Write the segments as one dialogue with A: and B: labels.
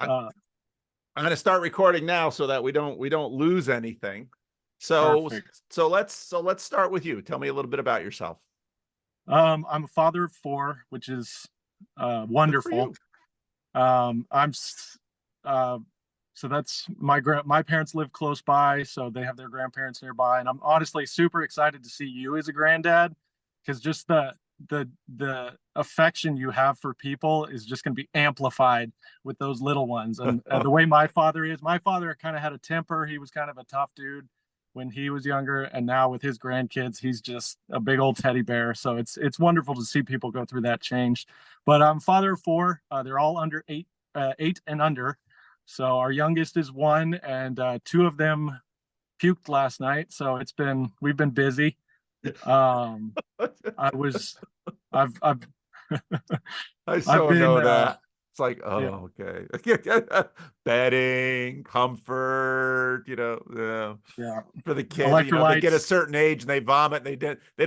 A: I,
B: Uh,
A: I'm going to start recording now so that we don't lose anything. So
B: Perfect.
A: so let's start with you. Tell me a little bit about yourself.
B: I'm a father of four, which is
A: Good for
B: wonderful.
A: you.
B: I'm uh, so that's my parents live close by, so they have their grandparents nearby, and I'm honestly super excited to see you as a granddad because just the affection you have for people is just going to be amplified with those little ones. And the way my father kind of had a temper. He was kind of a tough dude when he was younger, and now with his grandkids, he's just a big old teddy bear. So it's wonderful to see people go through that change. But I'm father of four. They're all under eight and under. So our youngest is one, and two of them puked last night. So we've been busy. Um, I was I've
A: I
B: I've
A: so
B: been
A: know that. It's like,
B: yeah,
A: oh, okay. Bedding, comfort, yeah.
B: yeah,
A: For the kids, they get a
B: electrolytes.
A: certain age and they vomit. And they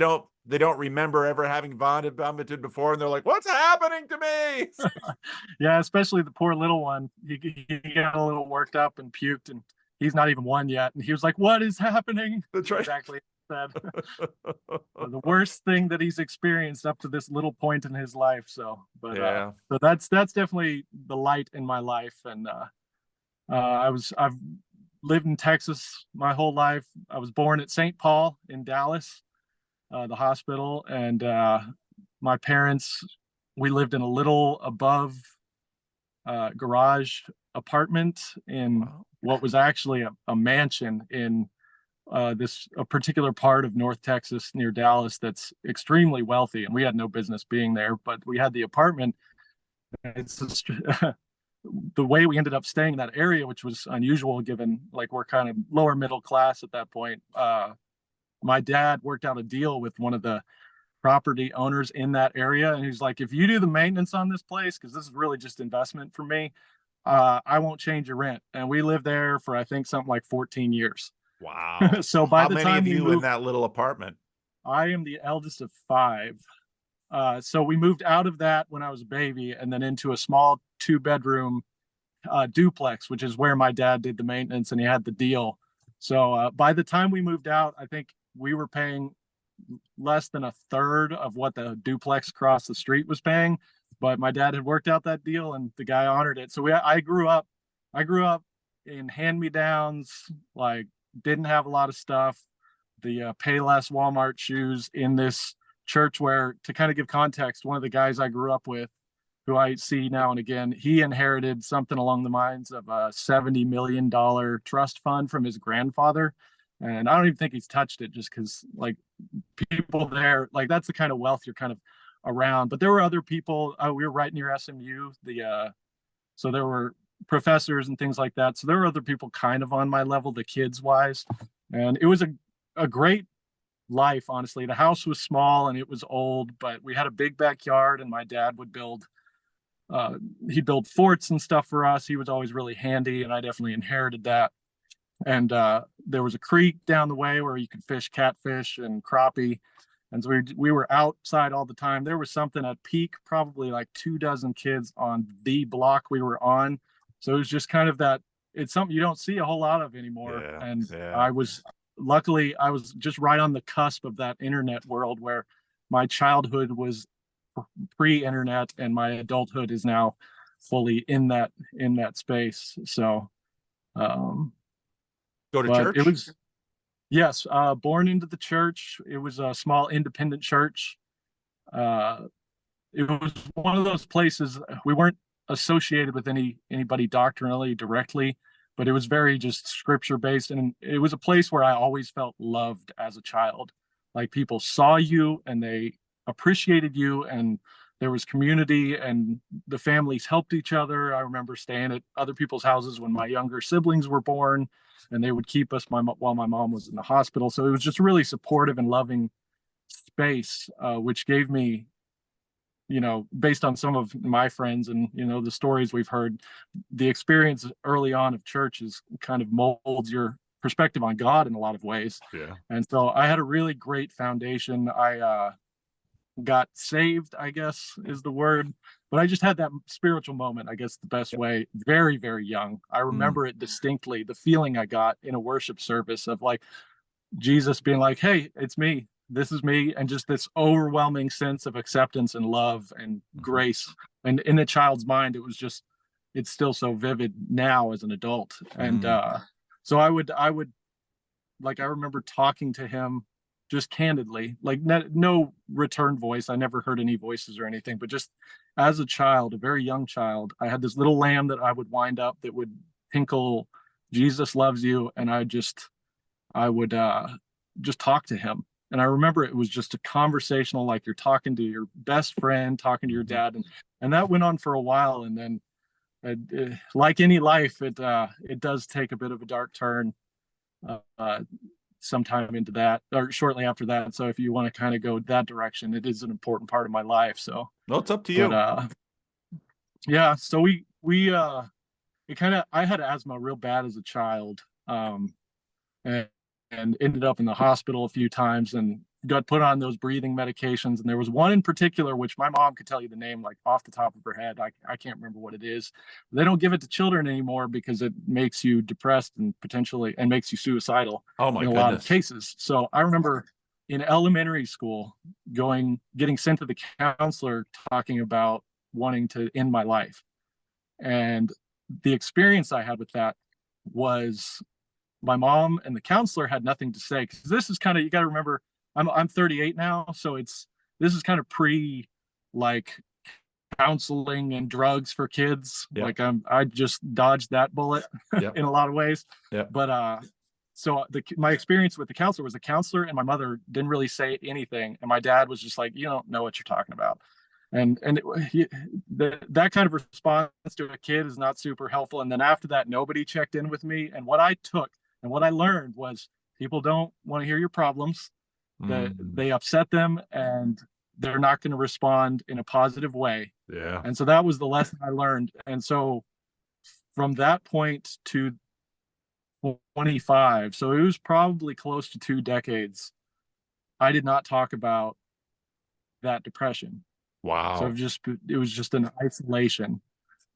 A: don't remember ever having vomited before, and they're like, "What's happening to me?"
B: Yeah, especially the poor little one. He got a little worked up and puked, and he's not even one yet. And he was like, "What is happening?"
A: That's right.
B: Exactly said. The worst thing that he's experienced up to this little point in his life.
A: Yeah.
B: So that's definitely the light in my life. And I've lived in Texas my whole life. I was born at St. Paul in Dallas, the hospital, and my parents, we lived in a little above garage apartment in
A: Wow.
B: what was actually a mansion in this a particular part of North Texas near Dallas that's extremely wealthy, and we had no business being there, but we had the apartment. It's the way we ended up staying in that area, which was unusual given like we're kind of lower middle class at that point. My dad worked out a deal with one of the property owners in that area, and he's like, if you do the maintenance on this place, because this is really just investment for me, I won't change your rent. And we lived there for I think something like 14 years.
A: Wow.
B: So by
A: How
B: the
A: many
B: time
A: of
B: we
A: you in
B: moved,
A: that little apartment?
B: I am the eldest of five. So we moved out of that when I was a baby, and then into a small two-bedroom duplex, which is where my dad did the maintenance and he had the deal. So by the time we moved out, I think we were paying less than a third of what the duplex across the street was paying. But my dad had worked out that deal, and the guy honored it. So I grew up in hand-me-downs, like didn't have a lot of stuff. The Payless Walmart shoes in this church where, to kind of give context, one of the guys I grew up with, who I see now and again, he inherited something along the lines of a $70 million trust fund from his grandfather. And I don't even think he's touched it just because, like, people there, like, that's the kind of wealth you're kind of around. But there were other people. We were right near SMU. So there were professors and things like that. So there were other people kind of on my level, the kids wise. And it was a great life, honestly. The house was small and it was old, but we had a big backyard, and my dad would uh, he'd build forts and stuff for us. He was always really handy, and I definitely inherited that. And there was a creek down the way where you could fish catfish and crappie. And so we were outside all the time. There was something at peak, probably like 2 dozen kids on the block we were on. So it was just kind of that. It's something you don't see a whole lot of anymore.
A: Yeah.
B: And
A: Yeah.
B: luckily, I was just right on the cusp of that internet world where my childhood was pre-internet and my adulthood is now fully in that space. So, um,
A: Go to
B: but it
A: church?
B: was, yes, born into the church. It was a small independent church. Uh, it was one of those places we weren't associated with anybody doctrinally directly, but it was very just scripture based, and it was a place where I always felt loved as a child. Like people saw you and they appreciated you, and there was community, and the families helped each other. I remember staying at other people's houses when my younger siblings were born, and they would keep us while my mom was in the hospital. So it was just really supportive and loving space, which gave me, based on some of my friends and, the stories we've heard, the experience early on of church is kind of molds your perspective on God in a lot of ways.
A: Yeah.
B: And so I had a really great foundation. got saved, I guess is the word. But I just had that spiritual moment, I guess the best way, very, very young. I
A: Mm.
B: remember it distinctly, the feeling I got in a worship service of like Jesus being like, hey, it's me. This is me. And just this overwhelming sense of acceptance and love and
A: Mhm.
B: grace. And in a child's mind, it was just, it's still so vivid now as an adult. And
A: Mm.
B: so I would, like, I remember talking to him just candidly, like no return voice. I never heard any voices or anything, but just as a child, a very young child, I had this little lamb that I would wind up that would tinkle, Jesus loves you. And I would just talk to him. And I remember it was just a conversational, like you're talking to your best friend, talking to your
A: Mhm.
B: dad, and that went on for a while. And then, like any life, it does take a bit of a dark turn uh, sometime into that or shortly after that. So if you want to kind of go that direction, it is an important part of my life. So,
A: No, it's up to
B: but
A: you.
B: yeah, so we it kind of I had asthma real bad as a child. And, and ended up in the hospital a few times and got put on those breathing medications. And there was one in particular, which my mom could tell you the name like off the top of her head. I can't remember what it is. They don't give it to children anymore because it makes you depressed and potentially and makes you suicidal
A: Oh my
B: in a lot of
A: goodness.
B: cases. So I remember in elementary school getting sent to the counselor talking about wanting to end my life. And the experience I had with that was my mom and the counselor had nothing to say because this is kind of, you got to remember, I'm 38 now, so this is kind of pre like counseling and drugs for kids.
A: Yeah.
B: Like I just dodged that bullet
A: Yeah.
B: in a lot of ways.
A: Yeah.
B: But so my experience with the counselor was the counselor and my mother didn't really say anything, and my dad was just like, you don't know what you're talking about. That kind of response to a kid is not super helpful. And then after that, nobody checked in with me. And what I took and what I learned was people don't want to hear your problems, that
A: Mm.
B: they upset them, and they're not going to respond in a positive way.
A: Yeah.
B: And so that was the lesson I learned. And so from that point to 25, so it was probably close to 2 decades, I did not talk about that depression. So
A: Wow.
B: it was just an isolation.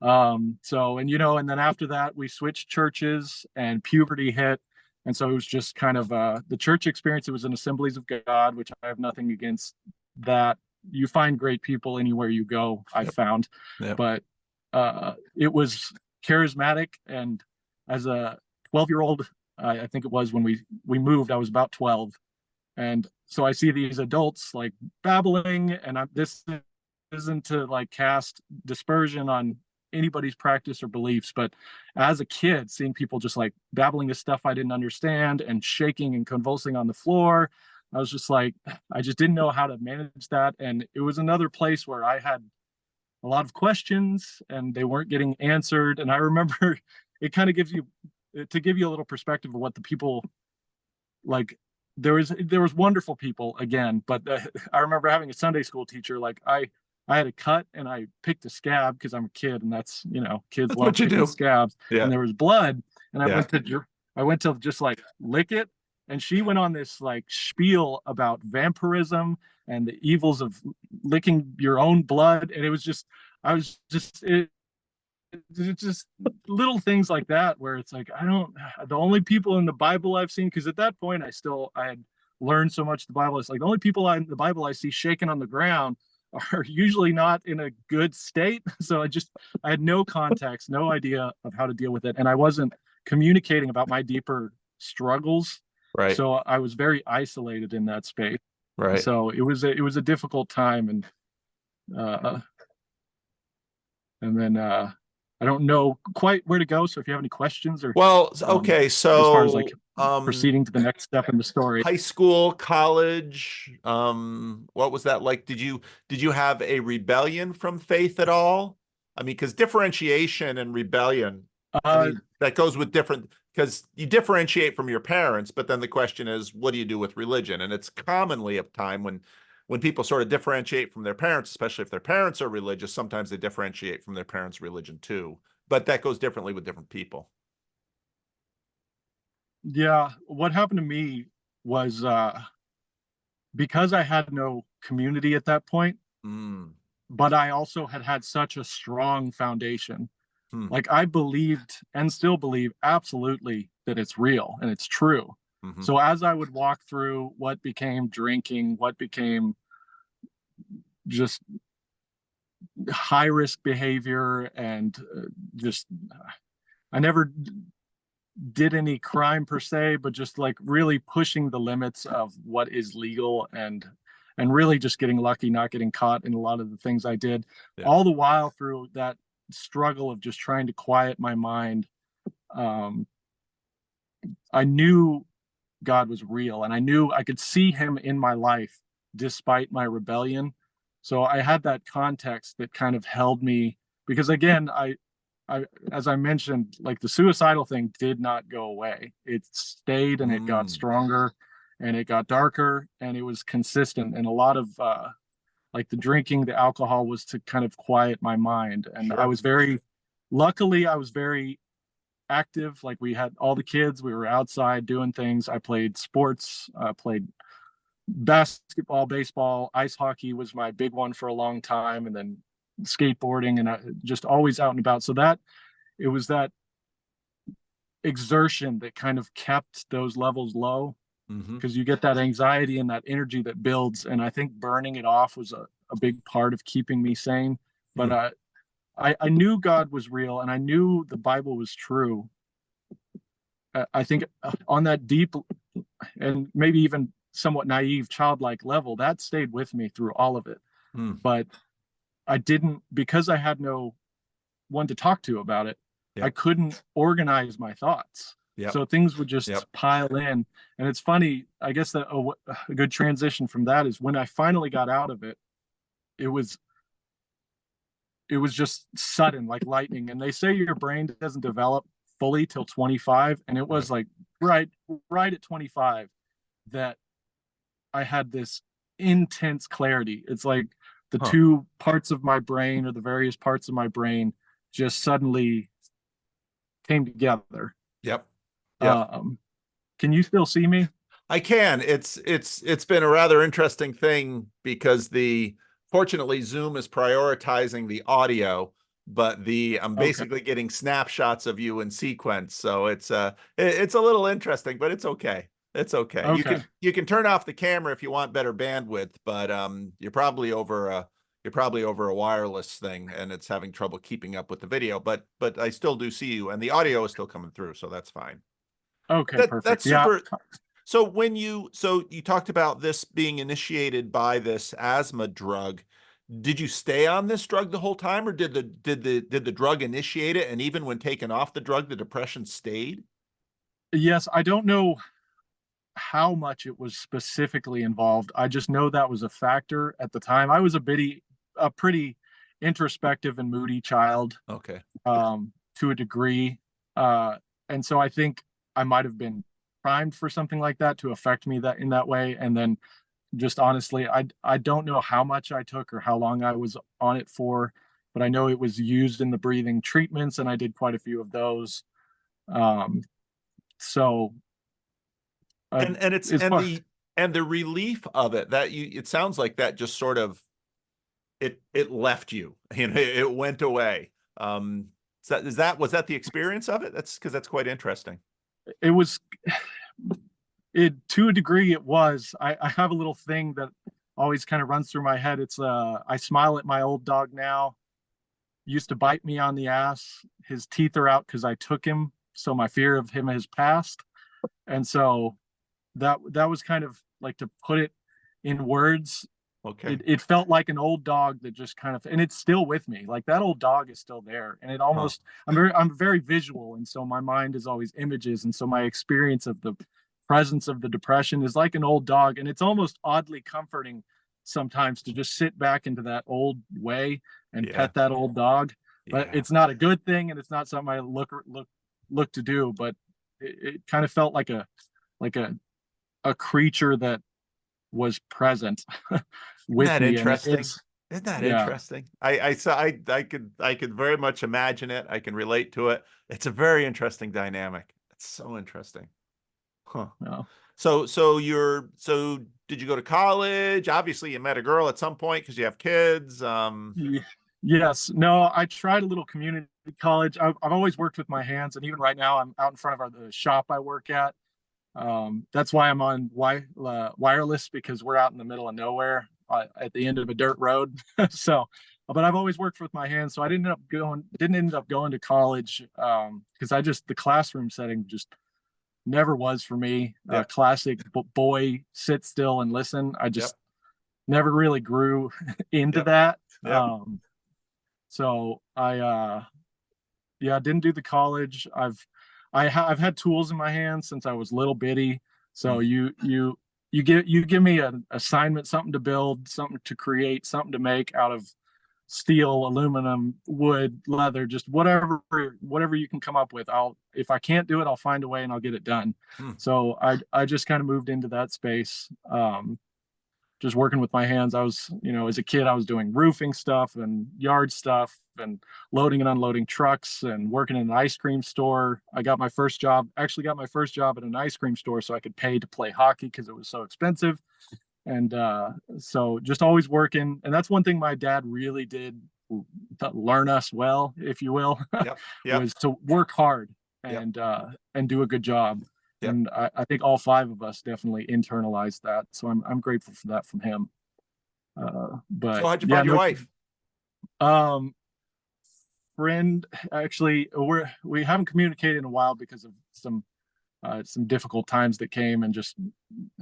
B: So, and and then after that we switched churches and puberty hit. And so it was just kind of the church experience. It was an Assemblies of God, which I have nothing against that. You find great people anywhere you go, I
A: Yep.
B: found.
A: Yep.
B: But it was charismatic. And as a 12-year-old, I think it was when we moved, I was about 12. And so I see these adults like babbling, and this isn't to like cast dispersion on anybody's practice or beliefs, but as a kid, seeing people just like babbling this stuff I didn't understand and shaking and convulsing on the floor, I was just like, I just didn't know how to manage that. And it was another place where I had a lot of questions and they weren't getting answered. And I remember it kind of gives you to give you a little perspective of what the people like there was wonderful people again, but I remember having a Sunday school teacher. Like I had a cut and I picked a scab because I'm a kid, and that's kids
A: That's
B: love
A: what you
B: picking
A: do.
B: scabs.
A: Yeah.
B: And there was blood, and
A: Yeah.
B: I went to just like lick it, and she went on this like spiel about vampirism and the evils of licking your own blood, and it was just I was just it's just little things like that where it's like I don't the only people in the Bible I've seen, because at that point I had learned so much of the Bible. It's like the only people in the Bible I see shaking on the ground are usually not in a good state. So I had no context, no idea of how to deal with it, and I wasn't communicating about my deeper struggles.
A: Right.
B: So I was very isolated in that space.
A: Right.
B: So it was a difficult time. Uh and then I don't know quite where to go. So if you have any questions or
A: Well, okay.
B: as far as like
A: So,
B: proceeding to the next step in the story.
A: high school, college, what was that like? Did you have a rebellion from faith at all? I mean, because differentiation and rebellion, I
B: Uh,
A: mean, that goes with different, because you differentiate from your parents, but then the question is, what do you do with religion? And it's commonly a time when people sort of differentiate from their parents, especially if their parents are religious, sometimes they differentiate from their parents' religion too. But that goes differently with different people.
B: yeah, what happened to me was because I had no community at that point,
A: Mm.
B: but I also had had such a strong foundation.
A: Hmm.
B: Like I believed and still believe absolutely that it's real and it's true.
A: Mm-hmm.
B: So as I would walk through what became drinking, what became just high risk behavior, and just I never did any crime per se, but just like really pushing the limits of what is legal, and really just getting lucky, not getting caught in a lot of the things I did.
A: Yeah.
B: All the while through that struggle of just trying to quiet my mind, um, I knew God was real, and I knew I could see Him in my life despite my rebellion. So I had that context that kind of held me, because again, I, as I mentioned, like the suicidal thing did not go away. It stayed and it got
A: Mm.
B: stronger and it got darker and it was consistent. And a lot of like the drinking, the alcohol was to kind of quiet my mind. And I
A: Sure.
B: was very, luckily, I was very active. Like we had all the kids, we were outside doing things. I played sports, played basketball, baseball, ice hockey was my big one for a long time. And then skateboarding, and I just always out and about. So that it was that exertion that kind of kept those levels low,
A: Mm-hmm.
B: because you get that anxiety and that energy that builds. And I think burning it off was a big part of keeping me sane. But
A: Mm.
B: I knew God was real and I knew the Bible was true. I think on that deep and maybe even somewhat naive, childlike level, that stayed with me through all of it.
A: Mm.
B: But I didn't, because I had no one to talk to about it, I
A: Yep.
B: couldn't organize my thoughts.
A: Yep.
B: So things would just
A: Yep.
B: pile in. And it's funny, I guess that a good transition from that is when I finally got out of it, it was it was just sudden, like lightning. And they say your brain doesn't develop fully till 25. And it
A: Right.
B: was like right at 25 that I had this intense clarity. It's like the
A: Huh.
B: two parts of my brain, or the various parts of my brain, just suddenly came together.
A: Yep. Yep.
B: Um, can you still see me?
A: I can. It's been a rather interesting thing because fortunately Zoom is prioritizing the audio, but I'm
B: Okay.
A: basically getting snapshots of you in sequence. So it's a little interesting, but it's okay. It's okay.
B: Okay.
A: You can turn off the camera if you want better bandwidth, but you're probably over a wireless thing and it's having trouble keeping up with the video, but I still do see you and the audio is still coming through, so that's fine.
B: Okay.
A: That's
B: Perfect. Yeah.
A: super. So you talked about this being initiated by this asthma drug. Did you stay on this drug the whole time, or did the drug initiate it? And even when taken off the drug, the depression stayed?
B: Yes. I don't know how much it was specifically involved. I just know that was a factor at the time. I was a pretty introspective and moody child,
A: Okay.
B: to a degree. And so I think I might have been primed for something like that to affect me that in that way. And then just honestly, I don't know how much I took or how long I was on it for, but I know it was used in the breathing treatments, and I did quite a few of those. Um, so
A: And it's
B: as far
A: and the relief of it that it sounds like that just sort of it left you. You know, it went away. Was that the experience of it? That's quite interesting.
B: it was it to a degree it was. I have a little thing that always kind of runs through my head. It's I smile at my old dog now. Used to bite me on the ass. His teeth are out because I took him, so my fear of him has passed. And so that was kind of like, to put it in words,
A: Okay.
B: it felt like an old dog that just kind of, and it's still with me. Like that old dog is still there. And it
A: Huh.
B: almost, I'm very visual. And so my mind is always images. And so my experience of the presence of the depression is like an old dog. And it's almost oddly comforting sometimes to just sit back into that old way and
A: Yeah.
B: pet that old dog. But
A: Yeah.
B: it's not a good thing. And it's not something I look to do, but it kind of felt like like a creature that was present
A: Isn't
B: with
A: that
B: me. And
A: interesting?
B: it's,
A: Isn't that
B: yeah.
A: interesting? I could very much imagine it. I can relate to it. It's a very interesting dynamic. It's so interesting. Huh.
B: No.
A: So did you go to college? Obviously you met a girl at some point because you have kids.
B: Yes. No, I tried a little community college. I've always worked with my hands, and even right now, I'm out in front of the shop I work at. That's why I'm on wireless, because we're out in the middle of nowhere at the end of a dirt road. So, but I've always worked with my hands, so I didn't end up going to college because the classroom setting just never was for me.
A: Yep.
B: Classic boy, sit still and listen. I
A: Yep.
B: just never really grew into
A: Yep.
B: that.
A: Yep.
B: So I didn't do the college. I've had tools in my hands since I was little bitty. So
A: Mm.
B: you give me an assignment, something to build, something to create, something to make out of steel, aluminum, wood, leather, just whatever you can come up with. If I can't do it, I'll find a way and I'll get it done.
A: Mm.
B: So I just kind of moved into that space. Just working with my hands. I was, as a kid, I was doing roofing stuff and yard stuff and loading and unloading trucks and working in an ice cream store. Actually got my first job at an ice cream store so I could pay to play hockey because it was so expensive. And so just always working. And that's one thing my dad really did learn us well, if you will,
A: Yep. Yep.
B: was to work hard
A: Yep.
B: and do a good job.
A: Yep.
B: And I think all five of us definitely internalized that. So I'm grateful for that from him.
A: So
B: But
A: how'd you
B: yeah,
A: find your
B: no,
A: wife?
B: um, friend, actually, we haven't communicated in a while because of some difficult times that came and just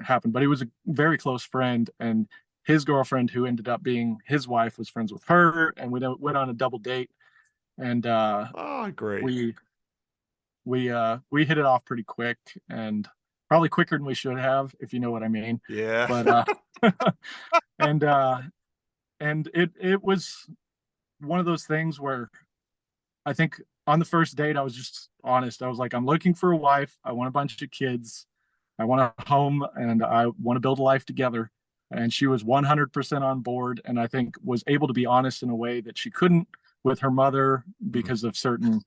B: happened. But he was a very close friend, and his girlfriend, who ended up being his wife, was friends with her, and we went on a double date, and
A: Oh, great.
B: we hit it off pretty quick, and probably quicker than we should have, if you know what I mean.
A: Yeah.
B: But and it was one of those things where I think on the first date I was just honest. I was like, I'm looking for a wife. I want a bunch of kids. I want a home, and I want to build a life together. And she was 100% on board, and I think was able to be honest in a way that she couldn't with her mother
A: Mhm.
B: because of certain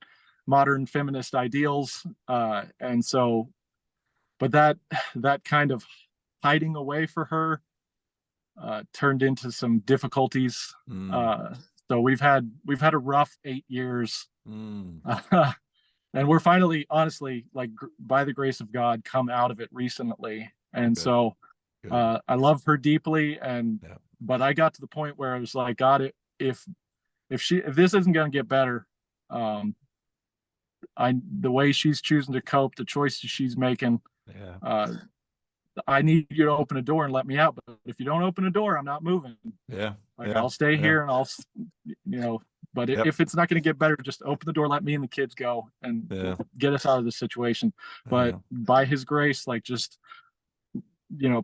B: modern feminist ideals. And so, but that kind of hiding away for her turned into some difficulties.
A: Mm.
B: Uh, so we've had a rough 8 years,
A: Mm.
B: and we're finally, honestly, like by the grace of God, come out of it recently. And
A: Good.
B: so
A: Good.
B: I love her deeply, and
A: Yeah.
B: but I got to the point where I was like, God, if this isn't going to get better, um, the way she's choosing to cope, the choices she's making,
A: Yeah.
B: uh, I need you to open a door and let me out. But if you don't open a door, I'm not moving.
A: Yeah.
B: Like,
A: Yeah.
B: I'll stay
A: Yeah.
B: here and but
A: Yep.
B: if it's not going to get better, just open the door, let me and the kids go and
A: Yeah.
B: get us out of this situation. But
A: Yeah.
B: by his grace, like, just,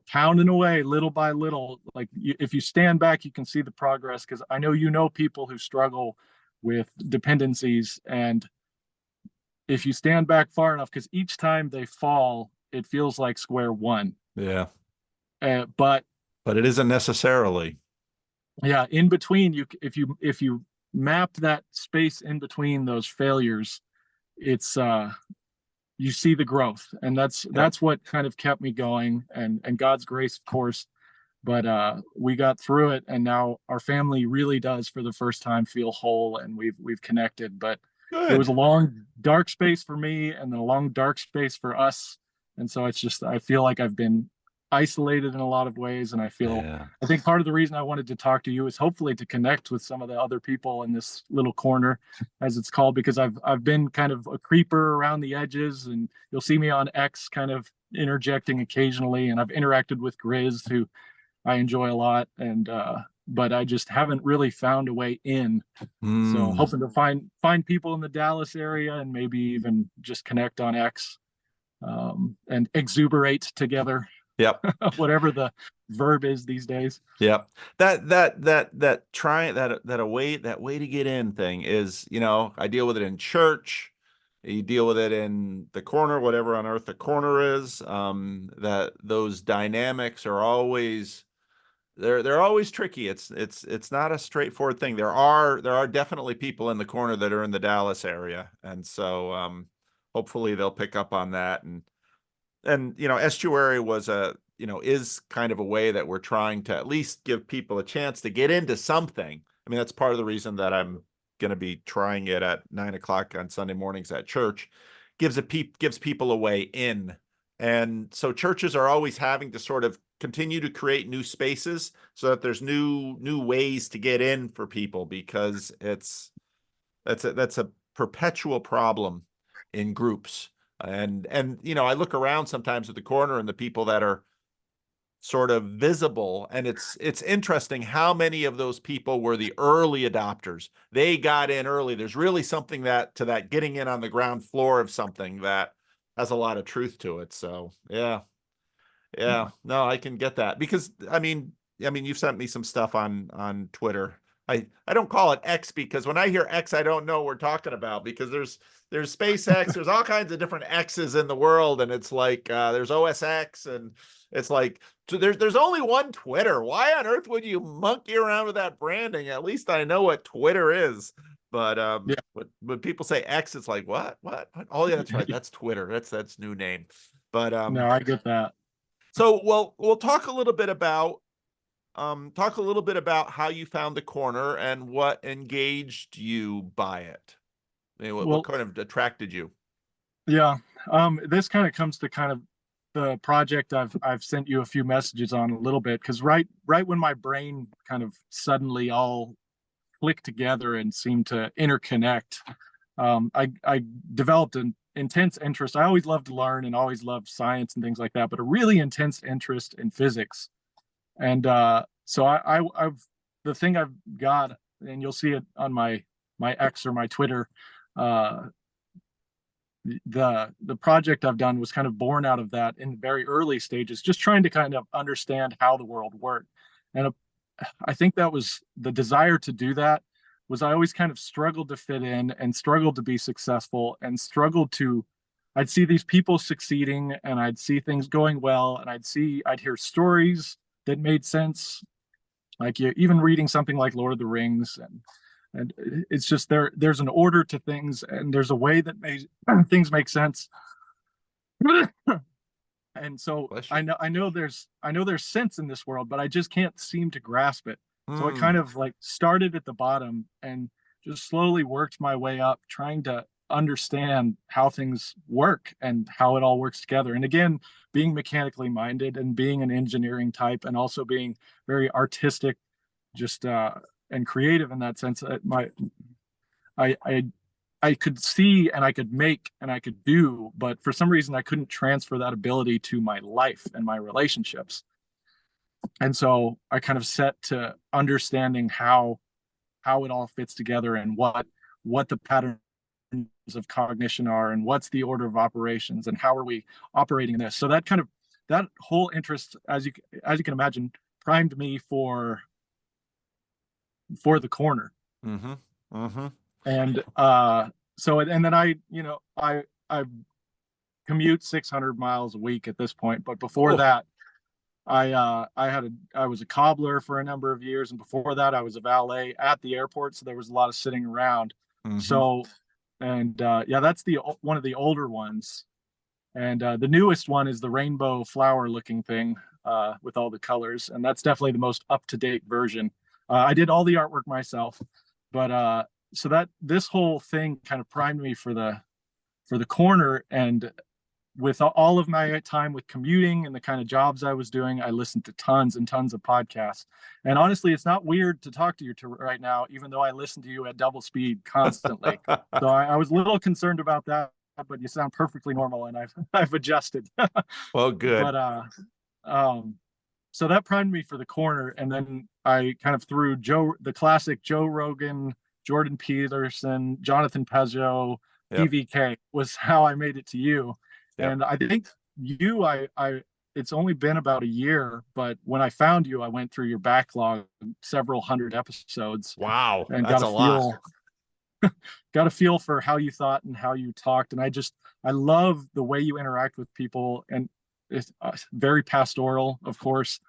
B: pounding away little by little, like, if you stand back, you can see the progress. Cause I know, people who struggle with dependencies, and if you stand back far enough, cause each time they fall, it feels like square one.
A: Yeah.
B: But
A: But it isn't necessarily.
B: yeah, in between, if you map that space in between those failures, it's you see the growth, and that's
A: Yep.
B: that's what kind of kept me going, and God's grace, of course. But we got through it, and now our family really does, for the first time, feel whole, and we've connected. But it was
A: Good.
B: a long dark space for me, and then a long dark space for us. And so it's just, I feel like I've been isolated in a lot of ways, and
A: Yeah.
B: I think part of the reason I wanted to talk to you is hopefully to connect with some of the other people in this little corner, as it's called, because I've been kind of a creeper around the edges, and you'll see me on X kind of interjecting occasionally, and I've interacted with Grizz, who I enjoy a lot, and but I just haven't really found a way in. So
A: Mm.
B: hoping to find people in the Dallas area, and maybe even just connect on X, and exuberate together,
A: Yep.
B: whatever the verb is these days.
A: Yep. That try that way to get in thing is, I deal with it in church. You deal with it in the corner, whatever on earth the corner is. That those dynamics are always they're always tricky. It's not a straightforward thing. There are definitely people in the corner that are in the Dallas area, and so hopefully they'll pick up on that, and and estuary was is kind of a way that we're trying to at least give people a chance to get into something. I mean, that's part of the reason that I'm going to be trying it at 9 o'clock on Sunday mornings at church. Gives people a way in. And so churches are always having to sort of continue to create new spaces so that there's new ways to get in for people, because that's a perpetual problem in groups. And I look around sometimes at the corner and the people that are sort of visible, and it's interesting how many of those people were the early adopters. They got in early. There's really something to that getting in on the ground floor of something that has a lot of truth to it. So yeah, no, I can get that, because you've sent me some stuff on Twitter. I don't call it X, because when I hear X, I don't know what we're talking about, because there's SpaceX, there's all kinds of different X's in the world, and it's like there's OSX, and it's like, so there's only one Twitter. Why on earth would you monkey around with that branding? At least I know what Twitter is. But
B: Yeah.
A: when people say X, it's like, what? Oh yeah, that's right. That's Twitter. That's new name. But
B: No, I get that.
A: so we'll talk a little bit about how you found the corner and what engaged you by it. I mean, what
B: Well,
A: kind of attracted you?
B: yeah. This kind of comes to kind of the project I've sent you a few messages on a little bit, because right when my brain kind of suddenly all clicked together and seemed to interconnect, I developed an intense interest. I always loved to learn and always loved science and things like that, but a really intense interest in physics. And so I've the thing I've got, and you'll see it on my X or my Twitter. Uh, the project I've done was kind of born out of that in very early stages, just trying to kind of understand how the world worked. And I think that was the desire to do that. Was I always kind of struggled to fit in and struggled to be successful and struggled to. I'd see these people succeeding and I'd see things going well, and I'd hear stories that made sense, like even reading something like Lord of the Rings, and it's just there's an order to things, and there's a way that makes things make sense. And so I know there's sense in this world, but I just can't seem to grasp it. So I kind of like started at the bottom and just slowly worked my way up, trying to understand how things work and how it all works together. And again, being mechanically minded and being an engineering type, and also being very artistic, just and creative in that sense. I could see and I could make and I could do, but for some reason I couldn't transfer that ability to my life and my relationships. And so I kind of set to understanding how it all fits together, and what the patterns of cognition are, and what's the order of operations, and how are we operating this. So that whole interest, as you can imagine, primed me for the corner.
A: Mm-hmm. Mm-hmm.
B: And so and then I commute 600 miles a week at this point, but before that I was a cobbler for a number of years, and before that I was a valet at the airport, so there was a lot of sitting around.
A: Mm-hmm.
B: So, and yeah, that's one of the older ones. And the newest one is the rainbow flower looking thing with all the colors, and that's definitely the most up-to-date version. I did all the artwork myself, but so that this whole thing kind of primed me for the corner. And with all of my time with commuting and the kind of jobs I was doing, I listened to tons and tons of podcasts. And honestly, it's not weird to talk to you right now, even though I listen to you at double speed constantly. So I was a little concerned about that, but you sound perfectly normal, and I've adjusted.
A: Well, good.
B: But so that primed me for the corner, and then I kind of threw the classic Joe Rogan, Jordan Peterson, Jonathan Peugeot,
A: Yep.
B: PVK was how I made it to you.
A: Yep.
B: And I think it's only been about a year, but when I found you, I went through your backlog, several hundred episodes.
A: Wow,
B: And
A: that's a lot.
B: got a feel for how you thought and how you talked. And I love the way you interact with people, and it's very pastoral, of course,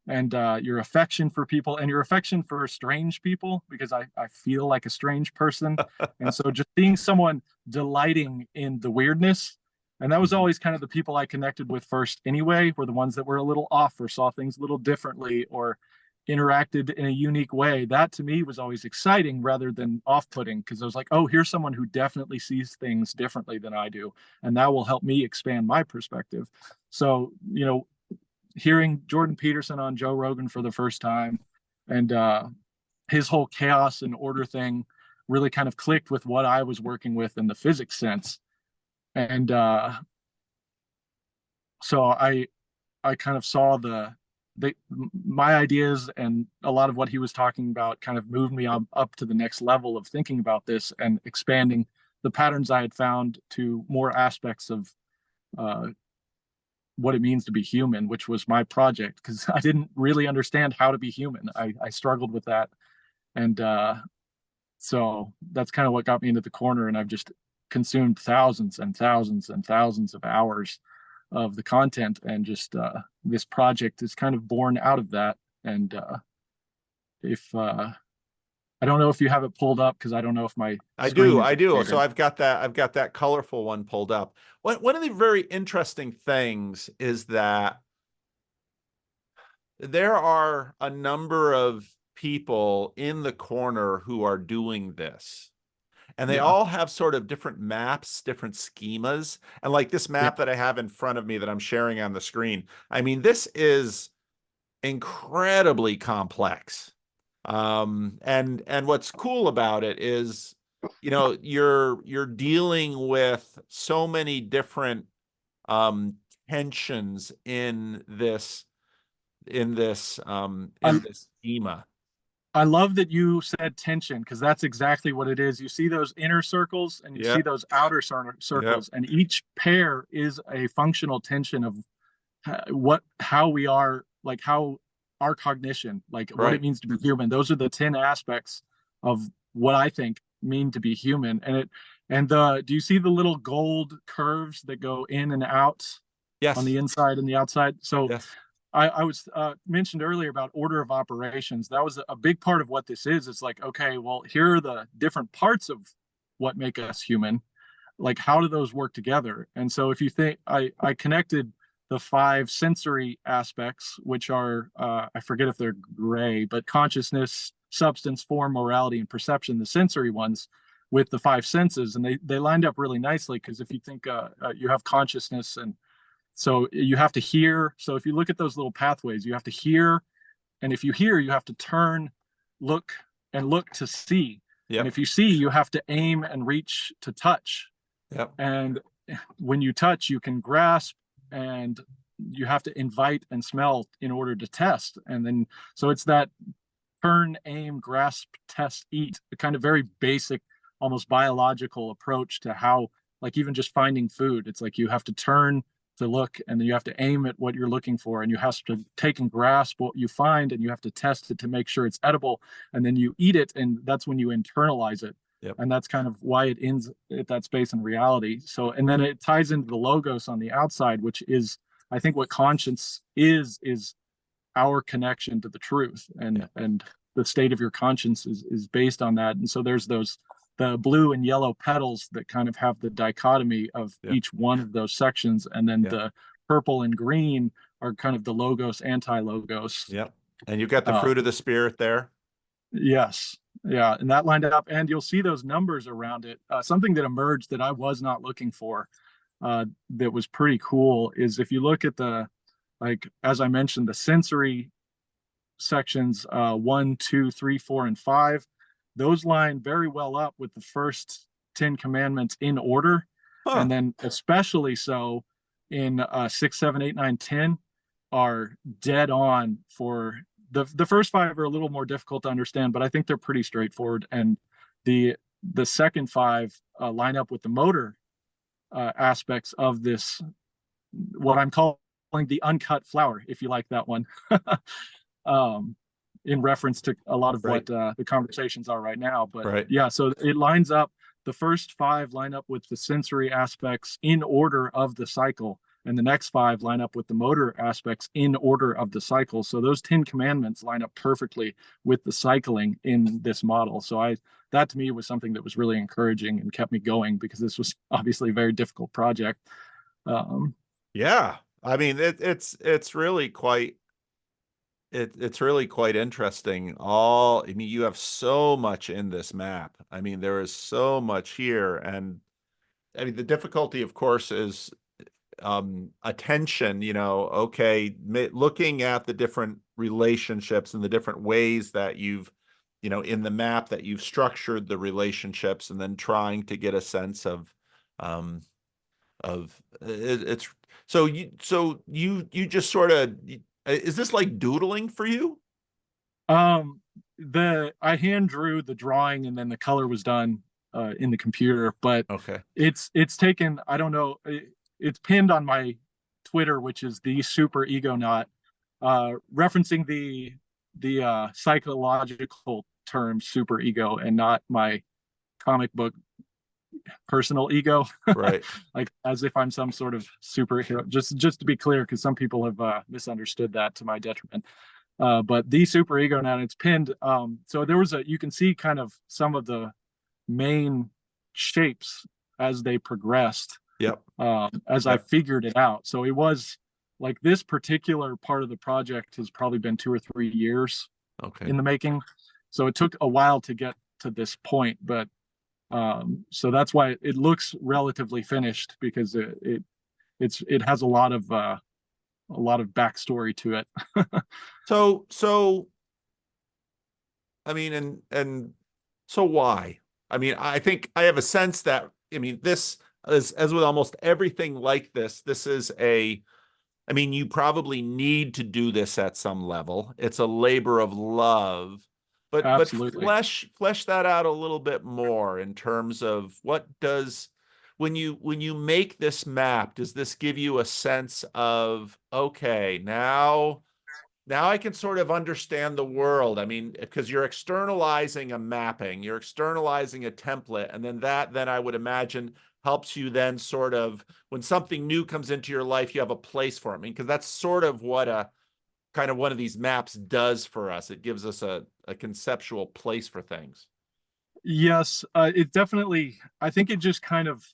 B: and your affection for people and your affection for strange people, because I feel like a strange person. And so just being someone delighting in the weirdness And that was
A: Mhm.
B: always kind of the people I connected with first anyway, were the ones that were a little off or saw things a little differently or interacted in a unique way. That to me was always exciting rather than off-putting, because I was like, oh, here's someone who definitely sees things differently than I do. And that will help me expand my perspective. So, hearing Jordan Peterson on Joe Rogan for the first time, and his whole chaos and order thing really kind of clicked with what I was working with in the physics sense. And so I kind of saw my ideas, and a lot of what he was talking about kind of moved me up to the next level of thinking about this and expanding the patterns I had found to more aspects of uh, what it means to be human, which was my project, because I didn't really understand how to be human. I struggled with that. And so that's kind of what got me into the corner. And I've just consumed thousands and thousands and thousands of hours of the content. And just this project is kind of born out of that. And if I don't know if you have it pulled up, because I don't know if my
A: I
B: screen
A: do,
B: is
A: I do. So
B: shared.
A: I've got that colorful one pulled up. One of the very interesting things is that there are a number of people in the corner who are doing this. And they
B: Yeah.
A: all have sort of different maps, different schemas. And like this
B: Yeah.
A: map that I have in front of me that I'm sharing on the screen, I mean, this is incredibly complex. And what's cool about it is, you're dealing with so many different um tensions
B: I,
A: in this schema.
B: I love that you said tension, because that's exactly what it is. You see those inner circles and you see
A: Yep,
B: those outer
A: yep,
B: circles, and each pair is a functional tension of how we are, like how our cognition, like what it
A: right.
B: means to be human. Those are the 10 aspects of what I think mean to be human. Do you see the little gold curves that go in and out on the
A: Yes,
B: inside and the outside? So
A: yes,
B: I was mentioned earlier about order of operations. That was a big part of what this is. It's like, okay, well, here are the different parts of what make us human. Like, how do those work together? And so, if you think, I connected the 5 sensory aspects, which are I forget if they're gray, but consciousness, substance, form, morality, and perception, the sensory ones, with the 5 senses, and they lined up really nicely, because if you think you have consciousness, and so you have to hear. So if you look at those little pathways, you have to hear. And if you hear, you have to turn, look, and look to see. And
A: yep,
B: if you see, you have to aim and reach to touch.
A: yep,
B: And when you touch, you can grasp, and you have to invite and smell in order to test. And then, so it's that turn, aim, grasp, test, eat, a kind of very basic, almost biological approach to how, like, even just finding food. It's like you have to turn to look, and then you have to aim at what you're looking for, and you have to take and grasp what you find, and you have to test it to make sure it's edible, and then you eat it, and that's when you internalize it.
A: yep,
B: And that's kind of why it ends at that space in reality. So, and then it ties into the logos on the outside, which is, I think, what conscience is our connection to the truth,
A: yep,
B: and the state of your conscience is based on that. And so there's the blue and yellow petals that kind of have the dichotomy of
A: yep,
B: each one of those sections, and then
A: yep,
B: the purple and green are kind of the logos, anti-logos.
A: yep. And you've got the
B: uh,
A: fruit of the spirit there.
B: yes, yeah, and that lined up, and you'll see those numbers around it. Something that emerged that I was not looking for, that was pretty cool, is if you look at the, like, as I mentioned, the sensory sections, 1, 2, 3, 4, and 5, those line very well up with the first 10 commandments in order. And
A: Huh.
B: then especially so in 6, 7, 8, 9, 10 are dead on. For the first 5 are a little more difficult to understand, but I think they're pretty straightforward. And the second 5 line up with the motor aspects of this, what I'm calling the uncut flower, if you like that one. um, in reference to a lot of
A: Right,
B: what the conversations are right now. But
A: right.
B: yeah, so it lines up. The first 5 line up with the sensory aspects in order of the cycle, and the next 5 line up with the motor aspects in order of the cycle. So those 10 commandments line up perfectly with the cycling in this model. So that to me was something that was really encouraging and kept me going, because this was obviously a very difficult project. Um,
A: Yeah. I mean, it's really quite it's really quite interesting. I mean, you have so much in this map. I mean, there is so much here, and I mean, the difficulty, of course, is attention. Okay, looking at the different relationships and the different ways that in the map that you've structured the relationships, and then trying to get a sense um, it's so you just sort of, is this like doodling for you?
B: um, I hand drew the drawing and then the color was done in the computer, but
A: Okay.
B: it's taken, I don't know, it's pinned on my Twitter, which is the super ego knot, referencing the psychological term super ego and not my comic book personal ego.
A: Right.
B: Like as if I'm some sort of superhero, just to be clear, because some people have misunderstood that to my detriment. But the super ego now, it's pinned. So there was you can see kind of some of the main shapes as they progressed,
A: Yep.
B: as I
A: Yep.
B: figured it out. So it was like this particular part of the project has probably been 2 or 3 years
A: Okay.
B: in the making. So it took a while to get to this point, but so that's why it looks relatively finished, because it has a lot of backstory to it.
A: So I mean, and so why? I mean, I think I have a sense that, I mean, this, as with almost everything like this is I mean, you probably need to do this at some level. It's a labor of love, but
B: Absolutely.
A: flesh that out a little bit more in terms of what does, when you make this map, does this give you a sense of, okay, now I can sort of understand the world. I mean, because you're externalizing a mapping, you're externalizing a template, and then I would imagine helps you then sort of, when something new comes into your life, you have a place for it. I mean, because that's sort of what a kind of one of these maps does for us. It gives us a conceptual place for things.
B: Yes, it definitely, I think it just kind of,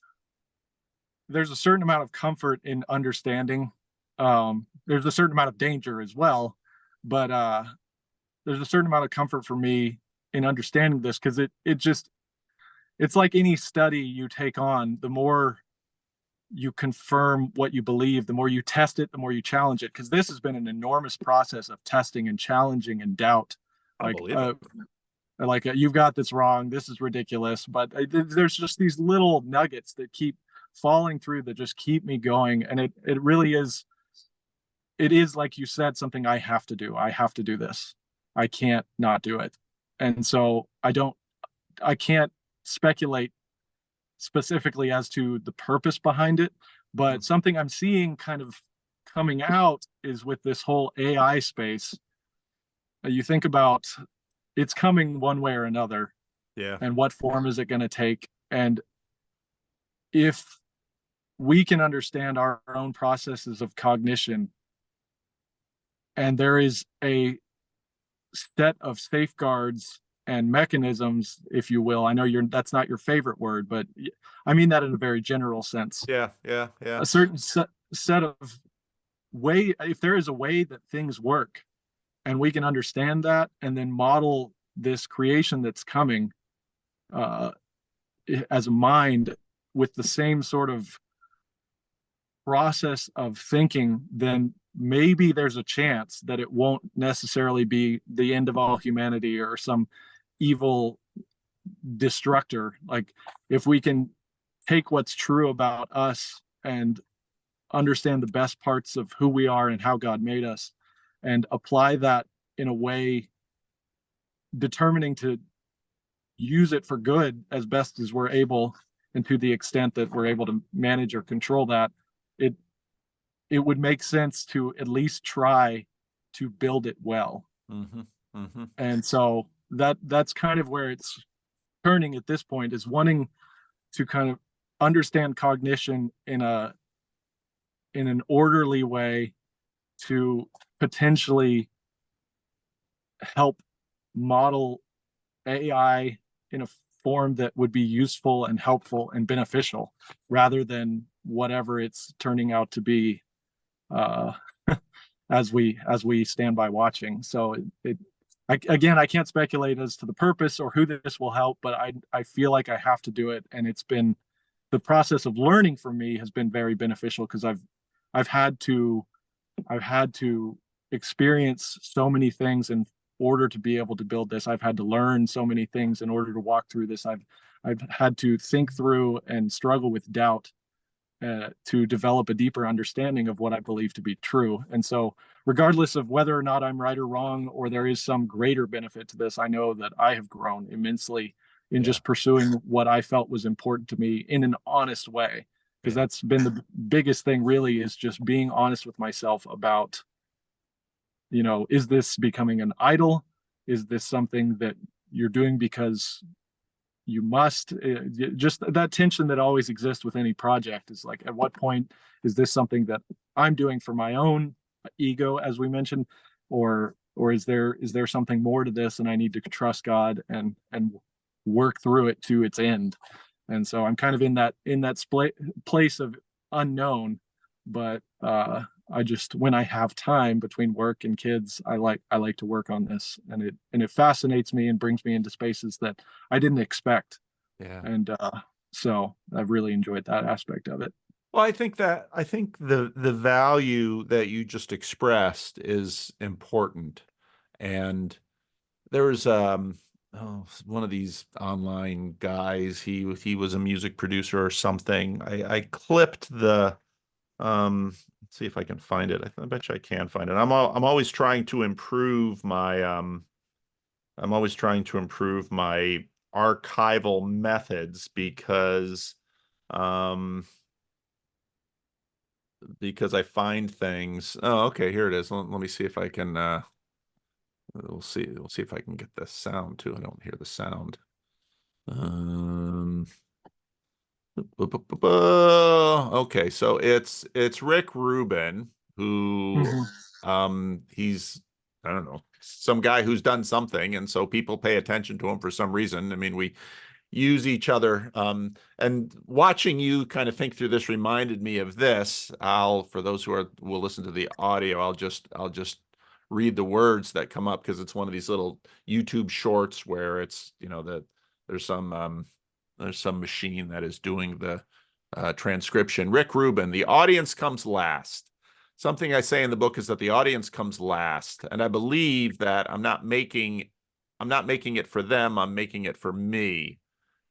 B: there's a certain amount of comfort in understanding. There's a certain amount of danger as well, but there's a certain amount of comfort for me in understanding this, because it's like any study you take on, the more you confirm what you believe, the more you test it, the more you challenge it. Because this has been an enormous process of testing and challenging and doubt.
A: I
B: Like,
A: believe it.
B: you've got this wrong. This is ridiculous. But there's just these little nuggets that keep falling through that just keep me going. And it really is. It is, like you said, something I have to do. I have to do this. I can't not do it. And so I can't speculate specifically as to the purpose behind it, but something I'm seeing kind of coming out is with this whole AI space. You think about, it's coming one way or another,
A: Yeah.
B: and what form is it going to take? And if we can understand our own processes of cognition, and there is a set of safeguards and mechanisms, if you will. I know that's not your favorite word, but I mean that in a very general sense.
A: Yeah. Yeah. Yeah.
B: A certain set of way, if there is a way that things work, and we can understand that, and then model this creation that's coming uh, as a mind with the same sort of process of thinking, then maybe there's a chance that it won't necessarily be the end of all humanity or some evil destructor. Like, if we can take what's true about us and understand the best parts of who we are and how God made us, and apply that in a way, determining to use it for good as best as we're able, and to the extent that we're able to manage or control that, it it would make sense to at least try to build it well.
A: Mm-hmm. Mm-hmm.
B: And so that's kind of where it's turning at this point, is wanting to kind of understand cognition in an orderly way, to potentially help model AI in a form that would be useful and helpful and beneficial, rather than whatever it's turning out to be, uh, as we stand by watching. So again, I can't speculate as to the purpose or who this will help, but I feel like I have to do it, and it's been the process of learning for me has been very beneficial because I've had to I've had to experience so many things in order to be able to build this. I've had to learn so many things in order to walk through this. I've had to think through and struggle with doubt to develop a deeper understanding of what I believe to be true. And so, regardless of whether or not I'm right or wrong, or there is some greater benefit to this, I know that I have grown immensely in
A: Yeah.
B: just pursuing what I felt was important to me in an honest way. Because
A: Yeah.
B: that's been the biggest thing, really, is just being honest with myself about, is this becoming an idol? Is this something that you're doing because you must? Just that tension that always exists with any project is like, at what point is this something that I'm doing for my own ego, as we mentioned, or is there something more to this, and I need to trust God and work through it to its end. And so I'm kind of in that place of unknown, but I just, when I have time between work and kids, I like to work on this, and it fascinates me and brings me into spaces that I didn't expect.
A: Yeah.
B: And so I've really enjoyed that aspect of it.
A: Well, I think the value that you just expressed is important. And there's one of these online guys, he was a music producer or something. I clipped the let's see if I can find it. I bet you I can find it. I'm always trying to improve my I'm always trying to improve my archival methods um because I find things. Oh, okay, here it is. Let me see if I can we'll see if I can get the sound too. I don't hear the sound. Um okay, so it's Rick Rubin, who
B: Mhm.
A: he's, I don't know, some guy who's done something, and so people pay attention to him for some reason. I mean, we use each other. And watching you kind of think through this reminded me of this. For those who will listen to the audio, I'll just read the words that come up, because it's one of these little YouTube shorts where it's, that there's some machine that is doing the transcription. Rick Rubin: the audience comes last. Something I say in the book is that the audience comes last, and I believe that I'm not making it for them, I'm making it for me.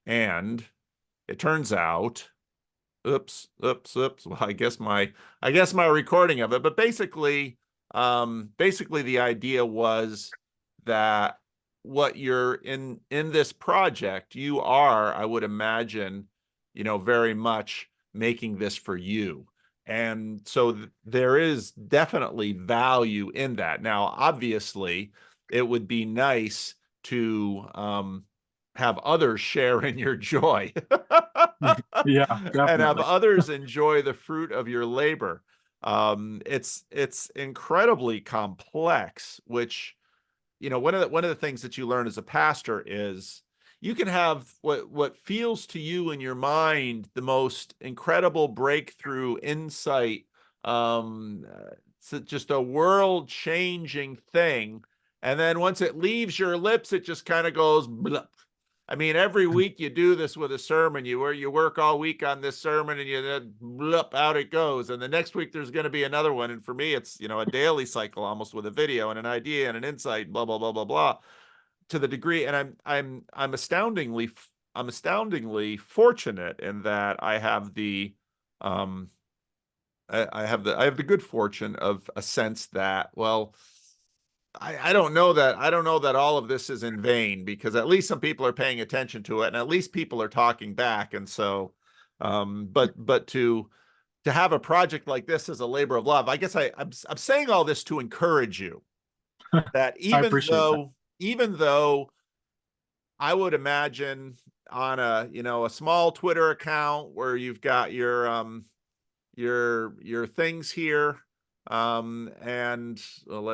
A: And it turns out, oops. Well, I guess my recording of it, but basically the idea was that what you're in this project, you are, I would imagine, very much making this for you. And so there is definitely value in that. Now, obviously, it would be nice to have others share in your joy
B: Yeah,
A: and have
B: definitely.
A: others enjoy the fruit of your labor. It's incredibly complex, which, one of the things that you learn as a pastor is you can have what feels to you in your mind the most incredible breakthrough insight. It's just a world changing thing, and then once it leaves your lips, it just kind of goes blah. I mean, every week you do this with a sermon. You work all week on this sermon, and blup, out it goes. And the next week there's going to be another one. And for me, it's, a daily cycle almost, with a video and an idea and an insight, blah blah blah blah blah. To the degree, and I'm astoundingly fortunate in that I have the um I have the good fortune of a sense that, well, I don't know that all of this is in vain, because at least some people are paying attention to it, and at least people are talking back. And so, but to have a project like this as a labor of love, I guess I'm saying all this to encourage you that
B: I
A: even
B: appreciate that.
A: though even though I would imagine on a small Twitter account where you've got your things here, and well,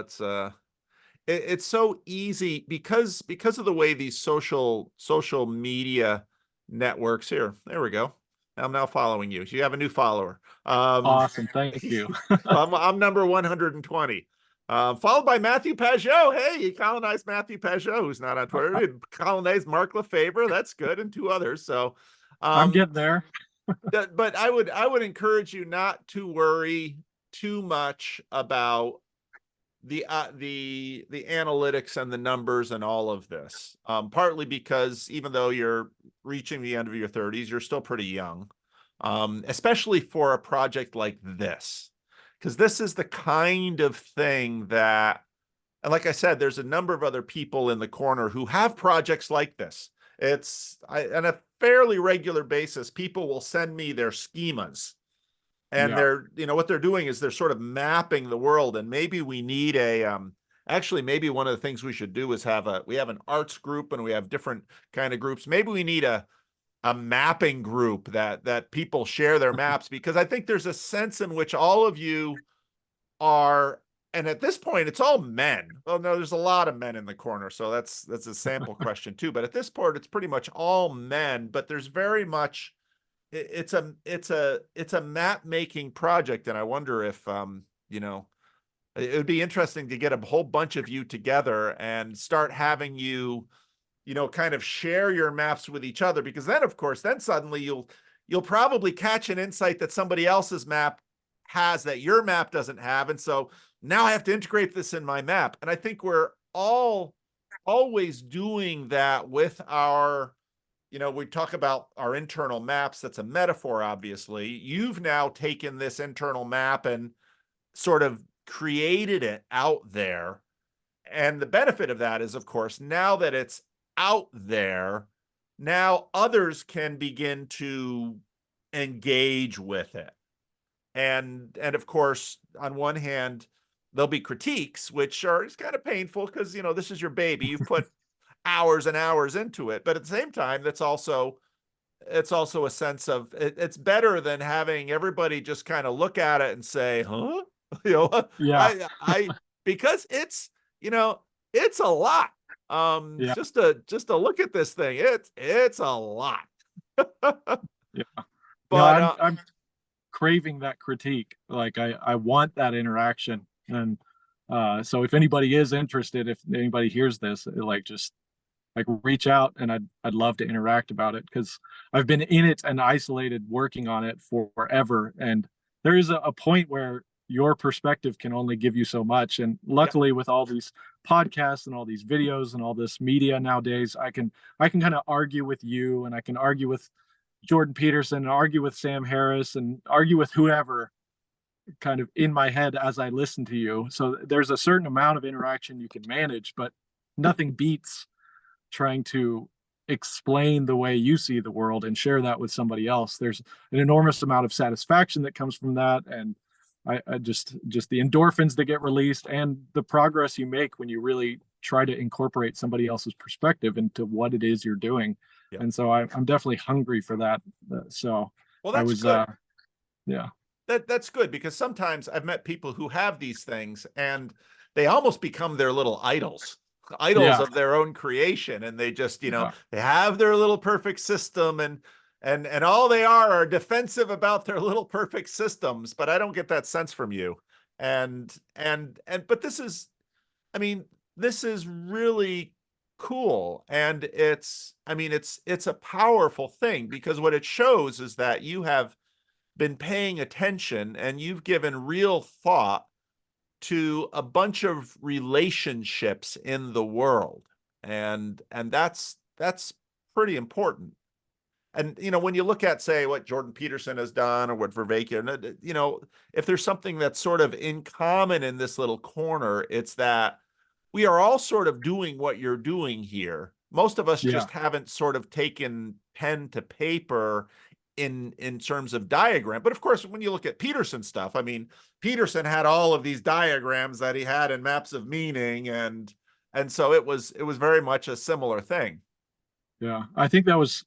A: it's so easy, because of the way these social media networks, here, there we go. I'm now following you. You have a new follower.
B: Awesome. Thank you.
A: I'm number 120. Followed by Matthew Pajot. Hey, you colonized Matthew Pajot, who's not on Twitter. You colonized Mark Lefebvre. That's good, and two others. So,
B: I'm getting there.
A: but I would encourage you not to worry too much about the analytics and the numbers and all of this. Partly because even though you're reaching the end of your 30s, you're still pretty young, especially for a project like this, because this is the kind of thing that, and like I said, there's a number of other people in the corner who have projects like this. On a fairly regular basis, people will send me their schemas, and
B: Yeah.
A: what they're doing is they're sort of mapping the world. And maybe we need actually, maybe one of the things we should do is we have an arts group and we have different kind of groups. Maybe we need a mapping group that people share their maps, because I think there's a sense in which all of you are, and at this point it's all men. Well, no, there's a lot of men in the corner, so that's a sample question too. But at this point, it's pretty much all men. But there's very much it's a map making project, and I wonder if it would be interesting to get a whole bunch of you together and start having you kind of share your maps with each other, because then of course then suddenly you'll probably catch an insight that somebody else's map has that your map doesn't have, and so now I have to integrate this in my map. And I think we're all always doing that with our, we talk about our internal maps. That's a metaphor, obviously. You've now taken this internal map and sort of created it out there. And the benefit of that is, of course, now that it's out there, now others can begin to engage with it. And of course, on one hand, there'll be critiques, which are, it's kind of painful because, this is your baby. You've put hours and hours into it. But at the same time, it's also a sense of it's better than having everybody just kind of look at it and say, huh?
B: Yeah.
A: Because it's, it's a lot.
B: Yeah.
A: Just to look at this thing, it's a lot.
B: Yeah. No,
A: But
B: I'm craving that critique. Like I want that interaction. And so if anybody is interested, if anybody hears this, like just like reach out, and I'd love to interact about it, because I've been in it and isolated working on it for forever. And there is a point where your perspective can only give you so much. And luckily with all these podcasts and all these videos and all this media nowadays, I can kind of argue with you, and I can argue with Jordan Peterson, and argue with Sam Harris, and argue with whoever kind of in my head as I listen to you. So there's a certain amount of interaction you can manage, but nothing beats trying to explain the way you see the world and share that with somebody else. There's an enormous amount of satisfaction that comes from that. And I just the endorphins that get released, and the progress you make when you really try to incorporate somebody else's perspective into what it is you're doing.
A: yeah.
B: And so I'm definitely hungry for that. So
A: Well,
B: I
A: that's
B: was,
A: good.
B: yeah.
A: That's good, because sometimes I've met people who have these things and they almost become their little idols
B: Yeah.
A: of their own creation. And they just,
B: Yeah.
A: they have their little perfect system, and all they are defensive about their little perfect systems. But I don't get that sense from you. But this is, I mean, this is really cool. And it's a powerful thing, because what it shows is that you have been paying attention and you've given real thought to a bunch of relationships in the world. And that's pretty important. And when you look at, say, what Jordan Peterson has done or what Vervaeke, if there's something that's sort of in common in this little corner, it's that we are all sort of doing what you're doing here. Most of us
B: Yeah.
A: just haven't sort of taken pen to paper in terms of diagram. But of course, when you look at Peterson stuff, I mean, Peterson had all of these diagrams that he had in maps of meaning, and so it was very much a similar thing.
B: Yeah. I think that was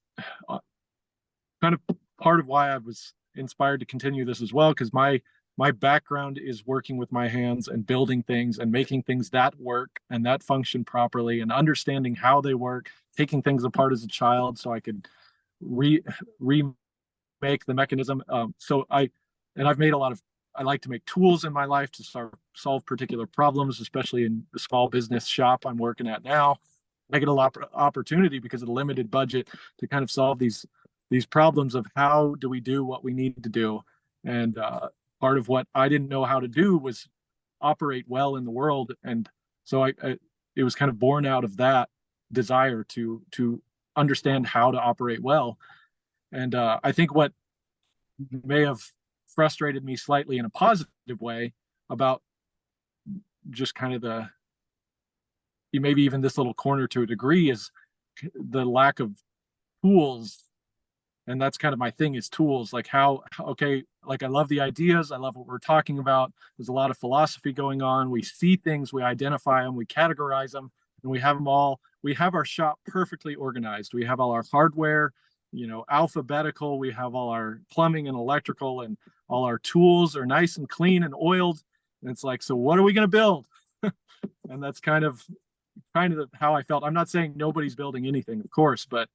B: kind of part of why I was inspired to continue this as well, because my background is working with my hands and building things and making things that work and that function properly, and understanding how they work, taking things apart as a child so I could remap make the mechanism. I've made a lot of, I like to make tools in my life to solve particular problems, especially in the small business shop I'm working at now. I get a lot of opportunity because of the limited budget to kind of solve these problems of how do we do what we need to do. And part of what I didn't know how to do was operate well in the world. And so it was kind of born out of that desire to understand how to operate well. And I think what may have frustrated me slightly in a positive way about just kind of maybe even this little corner to a degree is the lack of tools. And that's kind of my thing, is tools. Like okay, like I love the ideas, I love what we're talking about. There's a lot of philosophy going on. We see things, we identify them, we categorize them, and we have them all. We have our shop perfectly organized. We have all our hardware, alphabetical. We have all our plumbing and electrical, and all our tools are nice and clean and oiled. And it's like, so what are we going to build? And that's kind of how I felt. I'm not saying nobody's building anything, of course, but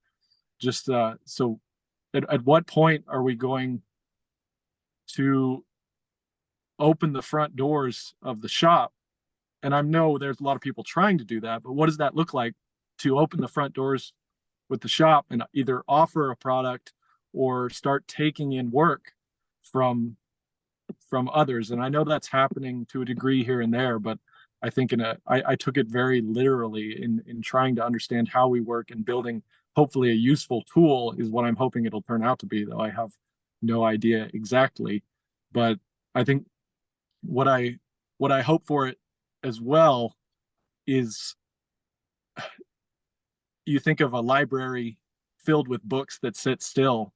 B: just so at what point are we going to open the front doors of the shop? And I know there's a lot of people trying to do that, but what does that look like to open the front doors with the shop and either offer a product or start taking in work from others? And I know that's happening to a degree here and there, but I think I took it very literally in trying to understand how we work and building hopefully a useful tool is what I'm hoping it'll turn out to be, though I have no idea exactly. But I think what I hope for it as well is, you think of a library filled with books that sit still.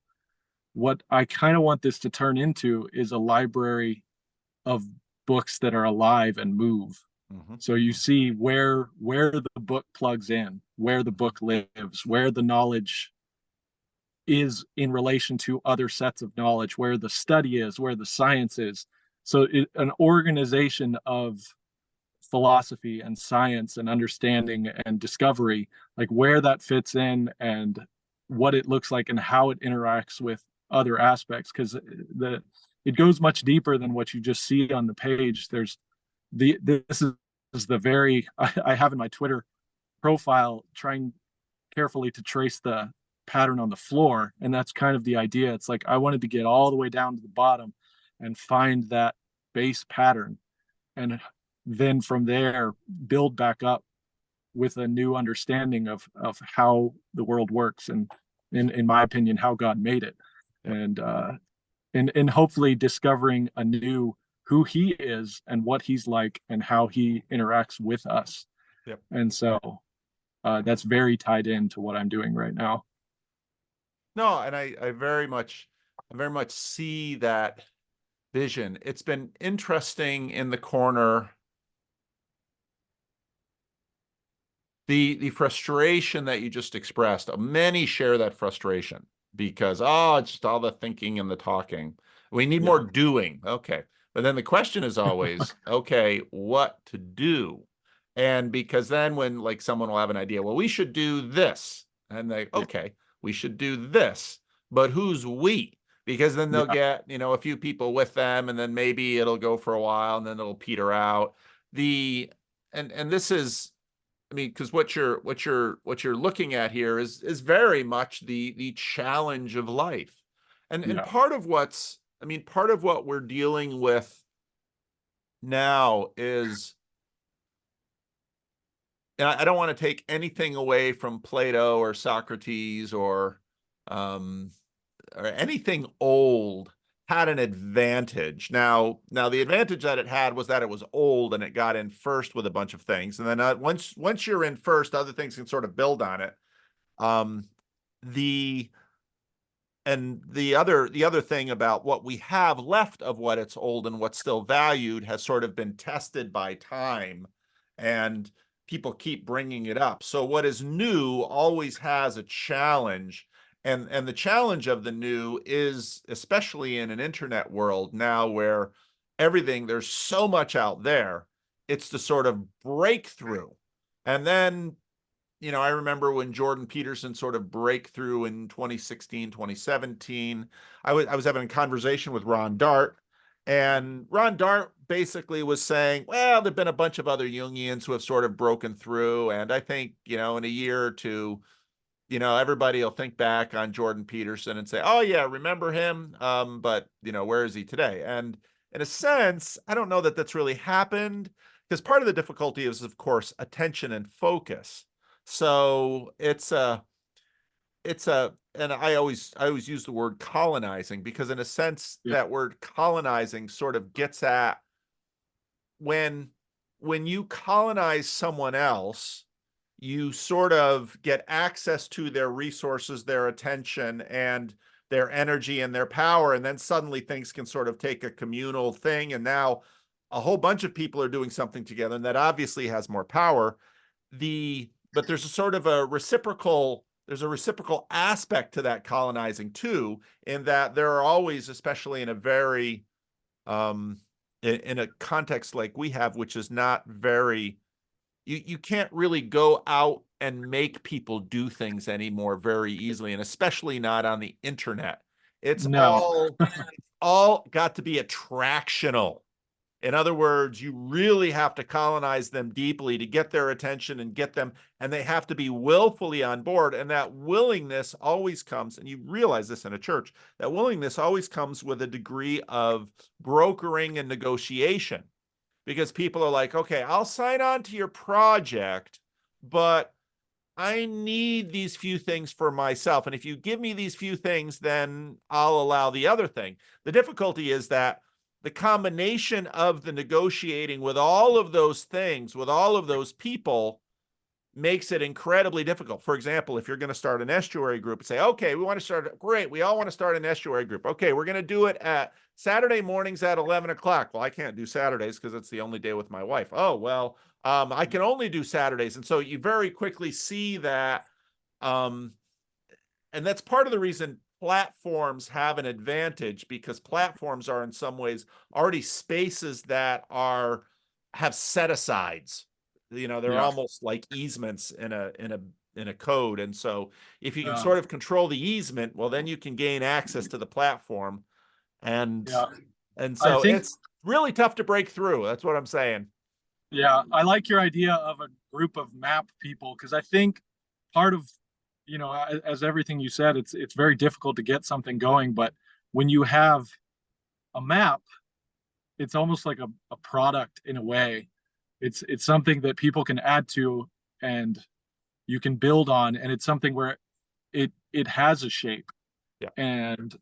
B: What I kind of want this to turn into is a library of books that are alive and move.
A: Mm-hmm.
B: So you see where the book plugs in, where the book lives, where the knowledge is in relation to other sets of knowledge, where the study is, where the science is. So an organization of philosophy and science and understanding and discovery, like where that fits in and what it looks like and how it interacts with other aspects, because it goes much deeper than what you just see on the page. This is the very, I have in my Twitter profile trying carefully to trace the pattern on the floor, and that's kind of the idea. It's like I wanted to get all the way down to the bottom and find that base pattern, and then from there build back up with a new understanding of how the world works, and in my opinion how God made it, and hopefully discovering anew who he is and what he's like and how he interacts with us.
A: Yep.
B: And so that's very tied into what I'm doing right now.
A: No, and I very much see that vision. It's been interesting in the corner, the frustration that you just expressed. Many share that frustration because it's just all the thinking and the talking. We need more doing. Okay. But then the question is always, okay, what to do? And because then when like someone will have an idea, well, we should do this. And they, okay, we should do this. But who's we? Because then they'll get, a few people with them, and then maybe it'll go for a while and then it'll peter out. And this is, I mean, because what you're looking at here is very much the challenge of life. And part of part of what we're dealing with now is, and I don't want to take anything away from Plato or Socrates or anything old had an advantage. Now the advantage that it had was that it was old and it got in first with a bunch of things. And then once you're in first, other things can sort of build on it. The other thing about what we have left of what it's old and what's still valued has sort of been tested by time, and people keep bringing it up. So what is new always has a challenge. And the challenge of the new is, especially in an internet world now where there's so much out there, it's to sort of break through. And then, I remember when Jordan Peterson sort of breakthrough in 2016, 2017, I was having a conversation with Ron Dart, and Ron Dart basically was saying, well, there've been a bunch of other Jungians who have sort of broken through, and I think, in a year or two, everybody will think back on Jordan Peterson and say, oh yeah, remember him? But where is he today? And in a sense, I don't know that that's really happened, because part of the difficulty is, of course, attention and focus. So and I always use the word colonizing, because in a sense
B: Yeah.
A: that word colonizing sort of gets at when you colonize someone else, you sort of get access to their resources, their attention, and their energy and their power. And then suddenly things can sort of take a communal thing. And now a whole bunch of people are doing something together, and that obviously has more power. But there's a sort of there's a reciprocal aspect to that colonizing too, in that there are always, especially in a very, in a context like we have, which is not very, you can't really go out and make people do things anymore very easily, and especially not on the internet. It's
B: No.
A: all got to be attractional. In other words, you really have to colonize them deeply to get their attention and get them, and they have to be willfully on board. And that willingness always comes, and you realize this in a church, that willingness always comes with a degree of brokering and negotiation, because people are like, okay, I'll sign on to your project, but I need these few things for myself. And if you give me these few things, then I'll allow the other thing. The difficulty is that the combination of the negotiating with all of those things, with all of those people, makes it incredibly difficult. For example, if you're going to start an estuary group and say, okay, we want to start, great, we all want to start an estuary group. Okay, we're going to do it at Saturday mornings at 11 o'clock. Well, I can't do Saturdays because it's the only day with my wife. Oh, well, I can only do Saturdays. And so you very quickly see that, and that's part of the reason platforms have an advantage, because platforms are in some ways already spaces that have set asides. They're
B: Yeah.
A: almost like easements in a code. And so if you can
B: Yeah.
A: sort of control the easement, well, then you can gain access to the platform. And
B: Yeah.
A: and
B: I
A: so
B: think,
A: it's really tough to break through. That's what I'm saying.
B: yeah, I like your idea of a group of map people, because I think part of, as everything you said, it's very difficult to get something going. But when you have a map, it's almost like a product in a way. It's something that people can add to and you can build on, and it's something where it has a shape,
A: Yeah.
B: and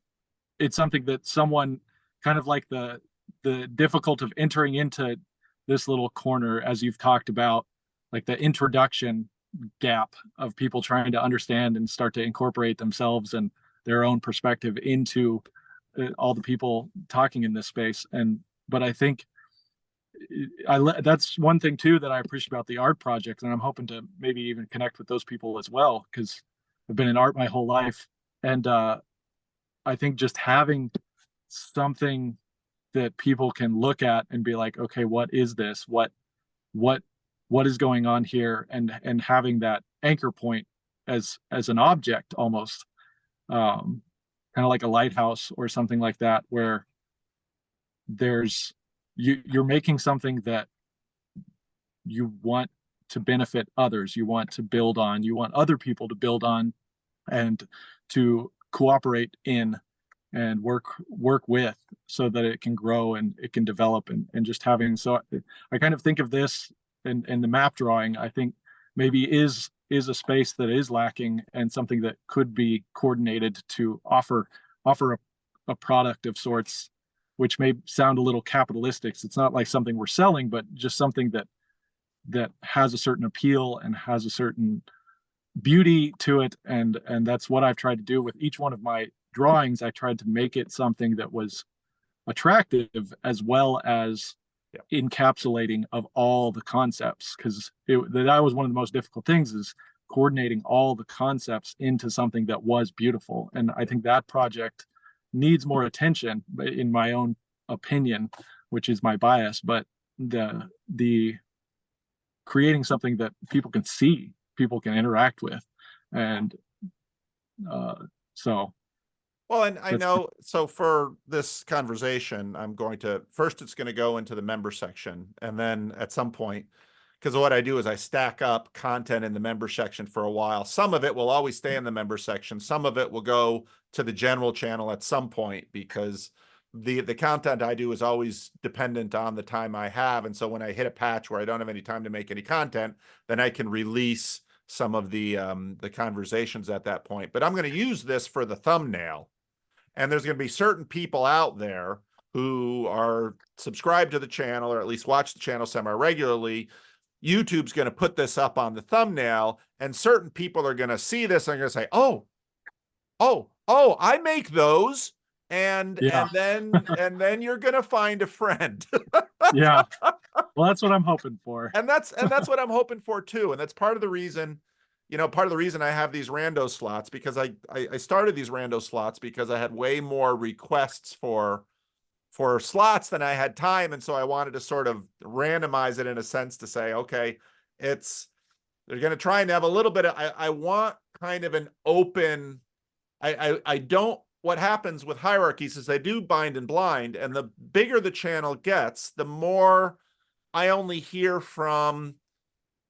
B: it's something that someone, kind of like the difficult of entering into this little corner, as you've talked about, like the introduction gap of people trying to understand and start to incorporate themselves and their own perspective into all the people talking in this space. And but I think that's one thing too that I appreciate about the art project, and I'm hoping to maybe even connect with those people as well, because I've been in art my whole life. And I think just having something that people can look at and be like, okay, what is this? What what is going on here? And having that anchor point as an object almost, kind of like a lighthouse or something like that, where there's you're making something that you want to benefit others, you want to build on, you want other people to build on and to cooperate in and work with, so that it can grow and it can develop. And just having, so I kind of think of this, and the map drawing, I think maybe is a space that is lacking, and something that could be coordinated to offer a product of sorts, which may sound a little capitalistic. It's not like something we're selling, but just something that has a certain appeal and has a certain beauty to it. And that's what I've tried to do with each one of my drawings. I tried to make it something that was attractive, as well as encapsulating of all the concepts, because that was one of the most difficult things, is coordinating all the concepts into something that was beautiful. And I think that project needs more attention, in my own opinion, which is my bias. But the creating something that people can see people can interact with. And uh, so
A: Well, and I
B: that's,
A: know, so for this conversation, I'm going to, first it's going to go into the member section. And then at some point, because what I do is I stack up content in the member section for a while. Some of it will always stay in the member section. Some of it will go to the general channel at some point, because the content I do is always dependent on the time I have. And so when I hit a patch where I don't have any time to make any content, then I can release some of the conversations at that point. But I'm going to use this for the thumbnail. And there's going to be certain people out there who are subscribed to the channel, or at least watch the channel semi-regularly. YouTube's going to put this up on the thumbnail, and certain people are going to see this and are going to say, oh, I make those. And
B: yeah,
A: then you're going to find a friend.
B: yeah. Well, that's what I'm hoping for.
A: And that's what I'm hoping for too. And that's part of the reason, part of the reason I have these rando slots, because I started these rando slots because I had way more requests for slots than I had time. And so I wanted to sort of randomize it in a sense to say, okay, they're going to try and have a little bit of, I want kind of an open, I don't, what happens with hierarchies is they do bind and blind, and the bigger the channel gets, the more I only hear from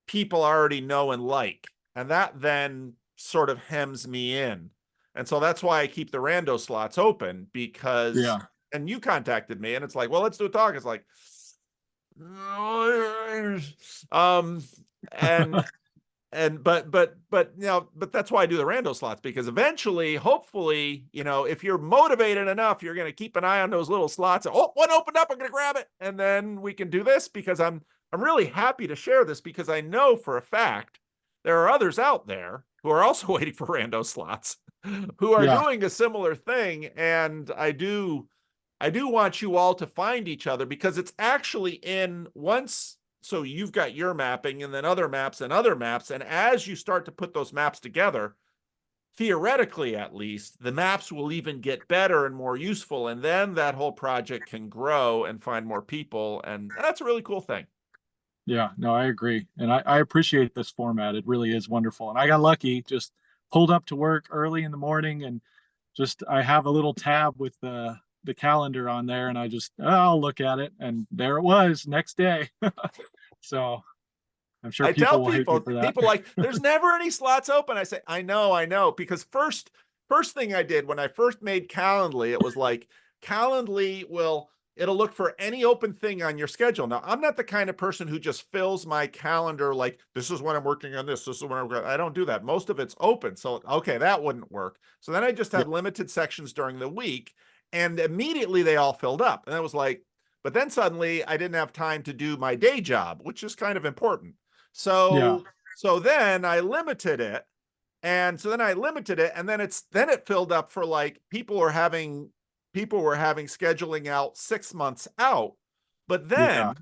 A: people I already know and like. And that then sort of hems me in. And so that's why I keep the rando slots open, because,
B: Yeah,
A: and you contacted me and it's like, well, let's do a talk. It's like, and but that's why I do the rando slots, because eventually, hopefully, if you're motivated enough, you're going to keep an eye on those little slots. Oh, one opened up, I'm going to grab it, and then we can do this, because I'm really happy to share this, because I know for a fact there are others out there who are also waiting for rando slots, who are
B: yeah,
A: doing a similar thing. And I do want you all to find each other, because it's actually in once. So you've got your mapping, and then other maps and other maps. And as you start to put those maps together, theoretically, at least, the maps will even get better and more useful. And then that whole project can grow and find more people. And that's a really cool thing.
B: yeah. No, I agree. And I appreciate this format. It really is wonderful. And I got lucky, just pulled up to work early in the morning, and just I have a little tab with the calendar on there, and I'll look at it, and there it was next day. So I'm sure
A: I tell
B: people will hate me
A: people,
B: for that.
A: like, there's never any slots open. I say, I know, because first thing I did when I first made Calendly, it was like, Calendly it'll look for any open thing on your schedule. Now, I'm not the kind of person who just fills my calendar like, this is when I'm working on this is when I don't do that. Most of it's open. So, okay, that wouldn't work. So then I just
B: Yeah,
A: had limited sections during the week, and immediately they all filled up. And I was like, but then suddenly I didn't have time to do my day job, which is kind of important.
B: yeah,
A: So then I limited it. And so then I limited it, and then it filled up for, like, people were having scheduling out 6 months out. But
B: yeah,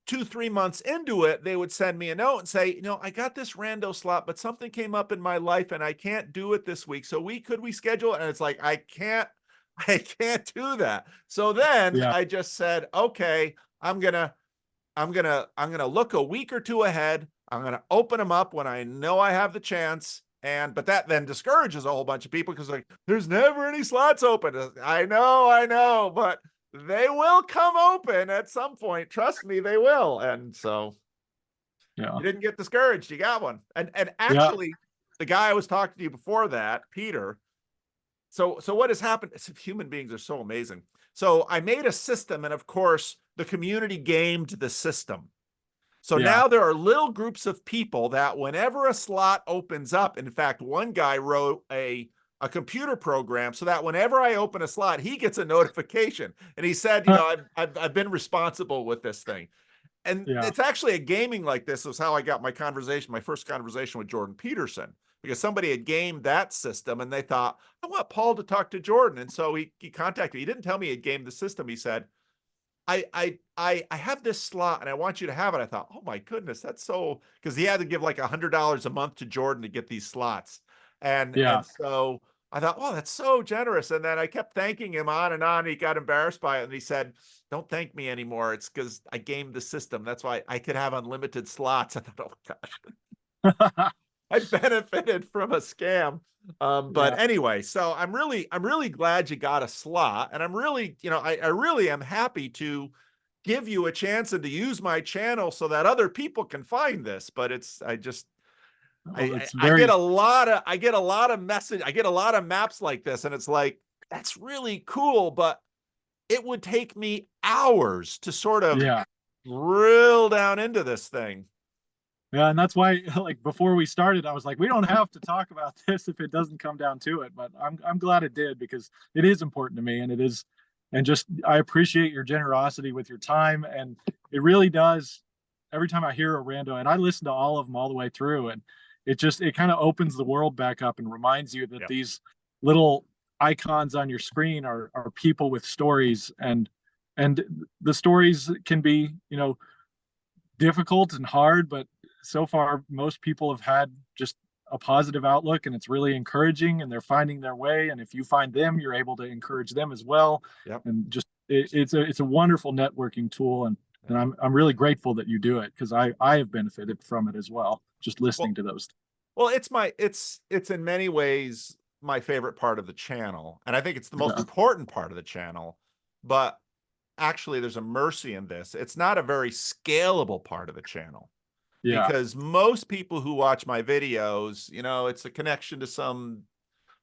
A: then 2-3 months into it, they would send me a note and say, I got this rando slot, but something came up in my life and I can't do it this week. So could we schedule it? And it's like, I can't do that. So then
B: yeah,
A: I just said, okay, I'm gonna look a week or two ahead. I'm gonna open them up when I know I have the chance. But that then discourages a whole bunch of people, because, like, there's never any slots open. I know, but they will come open at some point. Trust me, they will. And so
B: yeah,
A: you didn't get discouraged. You got one. And
B: yeah,
A: actually, the guy I was talking to you before that, Peter. So what has happened? Human beings are so amazing. So I made a system, and of course, the community gamed the system. So
B: yeah,
A: now there are little groups of people that whenever a slot opens up, in fact, one guy wrote a computer program so that whenever I open a slot, he gets a notification. And he said, I've been responsible with this thing. And
B: yeah,
A: it's actually a gaming like this was how I got my first conversation with Jordan Peterson, because somebody had gamed that system and they thought, I want Paul to talk to Jordan. And so he contacted me. He didn't tell me he had gamed the system. He said, I have this slot and I want you to have it. I thought, oh my goodness, that's so, because he had to give like $100 a month to Jordan to get these slots.
B: yeah,
A: And so I thought, oh, that's so generous. And then I kept thanking him on and on. He got embarrassed by it. And he said, don't thank me anymore. It's because I gamed the system. That's why I could have unlimited slots. I thought, oh gosh. I benefited from a scam. But
B: Yeah.
A: anyway, so I'm really glad you got a slot, and I'm really, I really am happy to give you a chance and to use my channel so that other people can find this. But I just,
B: Oh, it's
A: I get
B: very,
A: a lot of, I get a lot of maps like this, and it's like, that's really cool, but it would take me hours to sort of
B: yeah.
A: drill down into this thing.
B: Yeah, and that's why, like before we started, I was like, we don't have to talk about this if it doesn't come down to it. But I'm glad it did because it is important to me, and it is, and just I appreciate your generosity with your time, and it really does. Every time I hear a rando, and I listen to all of them all the way through, and it kind of opens the world back up and reminds you that
A: Yep.
B: these little icons on your screen are people with stories, and the stories can be, difficult and hard, but so far most people have had just a positive outlook, and it's really encouraging, and they're finding their way, and if you find them, you're able to encourage them as well.
A: Yep.
B: And just it's a wonderful networking tool, and I'm really grateful that you do it because I have benefited from it as well, just listening
A: Well,
B: to those.
A: well, it's in many ways my favorite part of the channel, and I think it's the most
B: Yeah,
A: important part of the channel. But actually, there's a mercy in this. It's not a very scalable part of the channel,
B: yeah,
A: because most people who watch my videos, it's a connection to some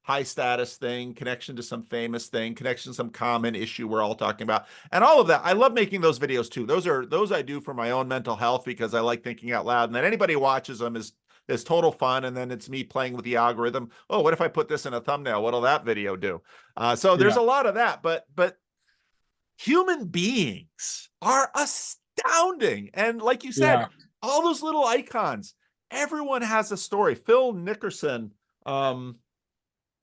A: high status thing, connection to some famous thing, connection to some common issue we're all talking about. And all of that. I love making those videos too. Those I do for my own mental health because I like thinking out loud. And then anybody who watches them is total fun. And then it's me playing with the algorithm. Oh, what if I put this in a thumbnail? What'll that video do? So there's
B: yeah,
A: a lot of that, but human beings are astounding. And like you said,
B: yeah,
A: all those little icons, everyone has a story. Phil Nickerson, um,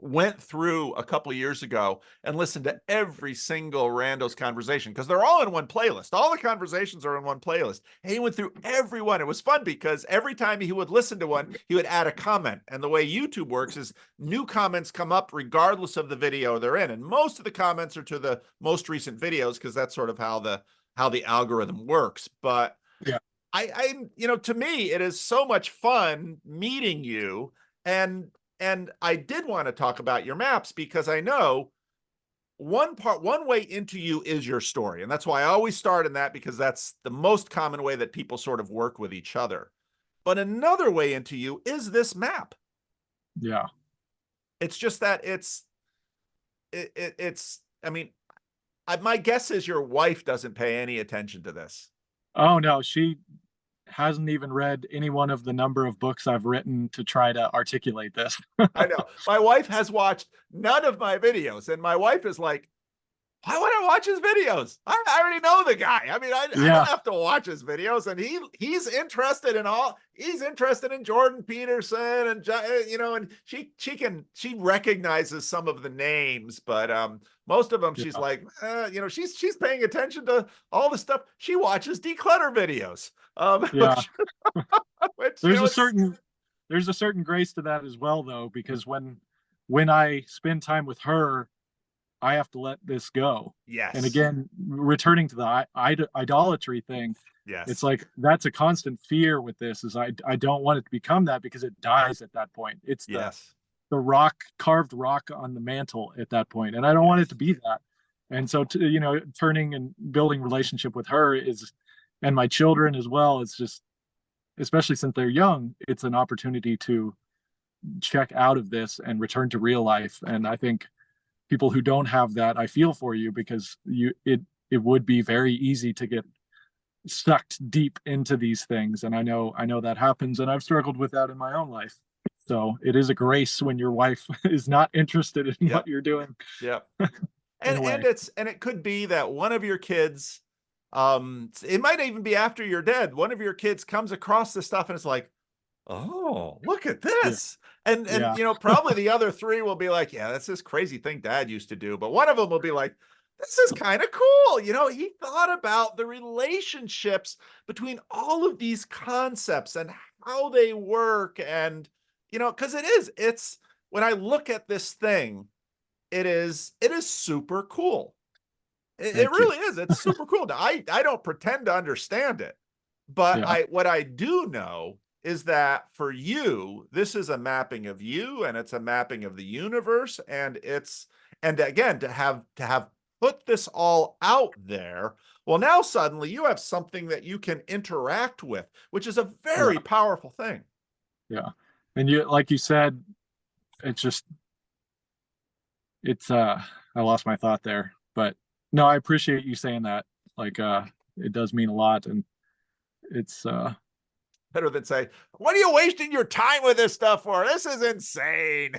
A: went through a couple of years ago and listened to every single Randos conversation because they're all in one playlist. All the conversations are in one playlist. And he went through every one. It was fun because every time he would listen to one, he would add a comment. And the way YouTube works is new comments come up regardless of the video they're in. And most of the comments are to the most recent videos because that's sort of how the algorithm works. But
B: yeah.
A: to me, it is so much fun meeting you. And I did want to talk about your maps because I know one way into you is your story. And that's why I always start in that, because that's the most common way that people sort of work with each other. But another way into you is this map.
B: Yeah.
A: It's just that it's, I mean, my guess is your wife doesn't pay any attention to this.
B: Oh no, she hasn't even read any one of the number of books I've written to try to articulate this.
A: I know. My wife has watched none of my videos, and my wife is like, why would I watch his videos? I already know the guy. I mean, I don't
B: Yeah,
A: have to watch his videos. And he's interested in he's interested in Jordan Peterson and, and she recognizes some of the names, but most of them she's
B: yeah,
A: like, she's paying attention to all the stuff. She watches declutter videos,
B: yeah.
A: which
B: There's a
A: it's,
B: certain there's a certain grace to that as well, though, because when I spend time with her, I have to let this go. And
A: yes,
B: again, returning to the idolatry thing, it's
A: yes,
B: like that's a constant fear with this. Is I don't want it to become that because it dies at that point. It's
A: yes,
B: the rock carved rock on the mantle at that point, and I don't want it to
A: yes,
B: be that. And so, turning and building relationship with her is, and my children as well. It's just, especially since they're young, it's an opportunity to check out of this and return to real life. And I think people who don't have that, I feel for you because it would be very easy to get sucked deep into these things. And I know that happens, and I've struggled with that in my own life. So it is a grace when your wife is not interested in
A: yep,
B: what you're doing
A: yep.
B: in
A: and
B: a
A: and
B: way.
A: it's and it could be that one of your kids, it might even be after you're dead, one of your kids comes across this stuff and it's like, oh, look at
B: Yeah.
A: this. And
B: Yeah.
A: probably the other three will be like, yeah, that's this crazy thing dad used to do. But one of them will be like, this is kind of cool. He thought about the relationships between all of these concepts and how they work. And because it's when I look at this thing, it is super cool. It
B: Thank you.
A: really is. It's super cool. Now, I don't pretend to understand it, but
B: Yeah.
A: what I do know is that for you, this is a mapping of you, and it's a mapping of the universe, and again, to have put this all out there, well, now suddenly you have something that you can interact with, which is a very
B: Yeah.
A: powerful thing.
B: Yeah. And you, like you said, it's just, it's, I lost my thought there, but no, I appreciate you saying that. Like, it does mean a lot. And it's,
A: Better than say, what are you wasting your time with this stuff for? This is insane.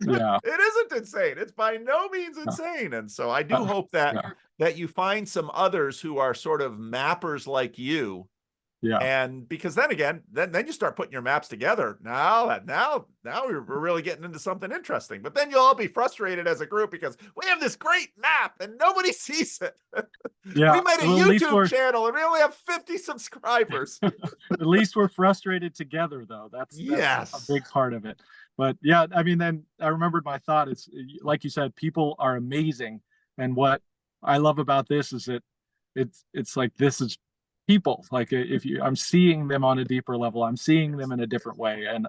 B: yeah.
A: It isn't insane. It's by no means insane. And so I do hope that
B: Yeah.
A: that you find some others who are sort of mappers like you.
B: Yeah.
A: And because then again, then you start putting your maps together. Now we're really getting into something interesting. But then you'll all be frustrated as a group because we have this great map and nobody sees it.
B: Yeah.
A: We made a
B: Well, at least
A: YouTube channel and we only have 50 subscribers.
B: at least we're frustrated together, though. That's a
A: Yes.
B: big part of it. But yeah, I mean, then I remembered my thought. It's like you said, people are amazing, and what I love about this is that it's like this is people. Like if you, I'm seeing them on a deeper level. I'm seeing them in a different way, and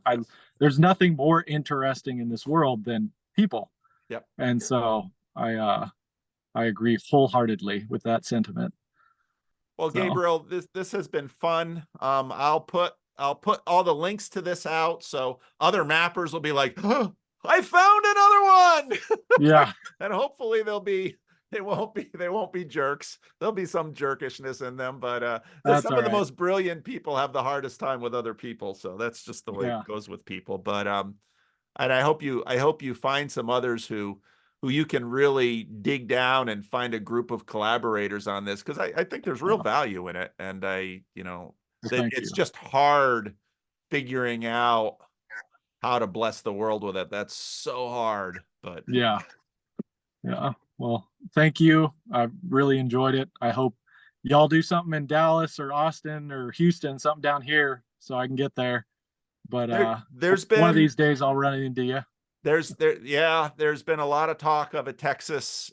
B: there's nothing more interesting in this world than people.
A: Yep.
B: And so I agree wholeheartedly with that sentiment.
A: Well,
B: So
A: Gabriel, this has been fun. I'll put all the links to this out so other mappers will be like, oh, I found another one.
B: yeah,
A: And hopefully they won't be jerks. There'll be some jerkishness in them, but
B: that's
A: some
B: all
A: of the
B: right.
A: most brilliant people have the hardest time with other people. So that's just the way
B: Yeah.
A: it goes with people. But and I hope you find some others who you can really dig down and find a group of collaborators on this, because I think there's real
B: Yeah.
A: value in it. And
B: Well, thank
A: it's
B: you.
A: just hard figuring out how to bless the world with it. That's so hard, but
B: Yeah. Yeah. Well, thank you. I really enjoyed it. I hope y'all do something in Dallas or Austin or Houston, something down here so I can get there. But
A: there's
B: one of
A: been
B: these days I'll run into you.
A: there's been a lot of talk of a Texas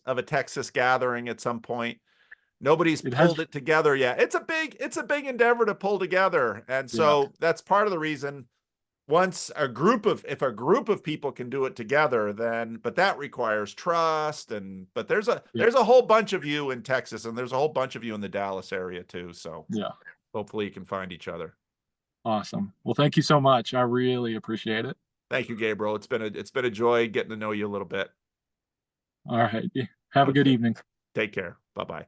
A: gathering at some point. Nobody's
B: It has,
A: pulled it together yet. It's a big endeavor to pull together. And
B: yeah,
A: so that's part of the reason. If a group of people can do it together, but that requires trust. But there's
B: yeah,
A: a whole bunch of you in Texas, and there's a whole bunch of you in the Dallas area too. So
B: yeah.
A: hopefully you can find each other.
B: Awesome. Well, thank you so much. I really appreciate it.
A: Thank you, Gabriel. It's been a joy getting to know you a little bit.
B: All right. Have a good
A: Okay.
B: evening.
A: Take care. Bye-bye.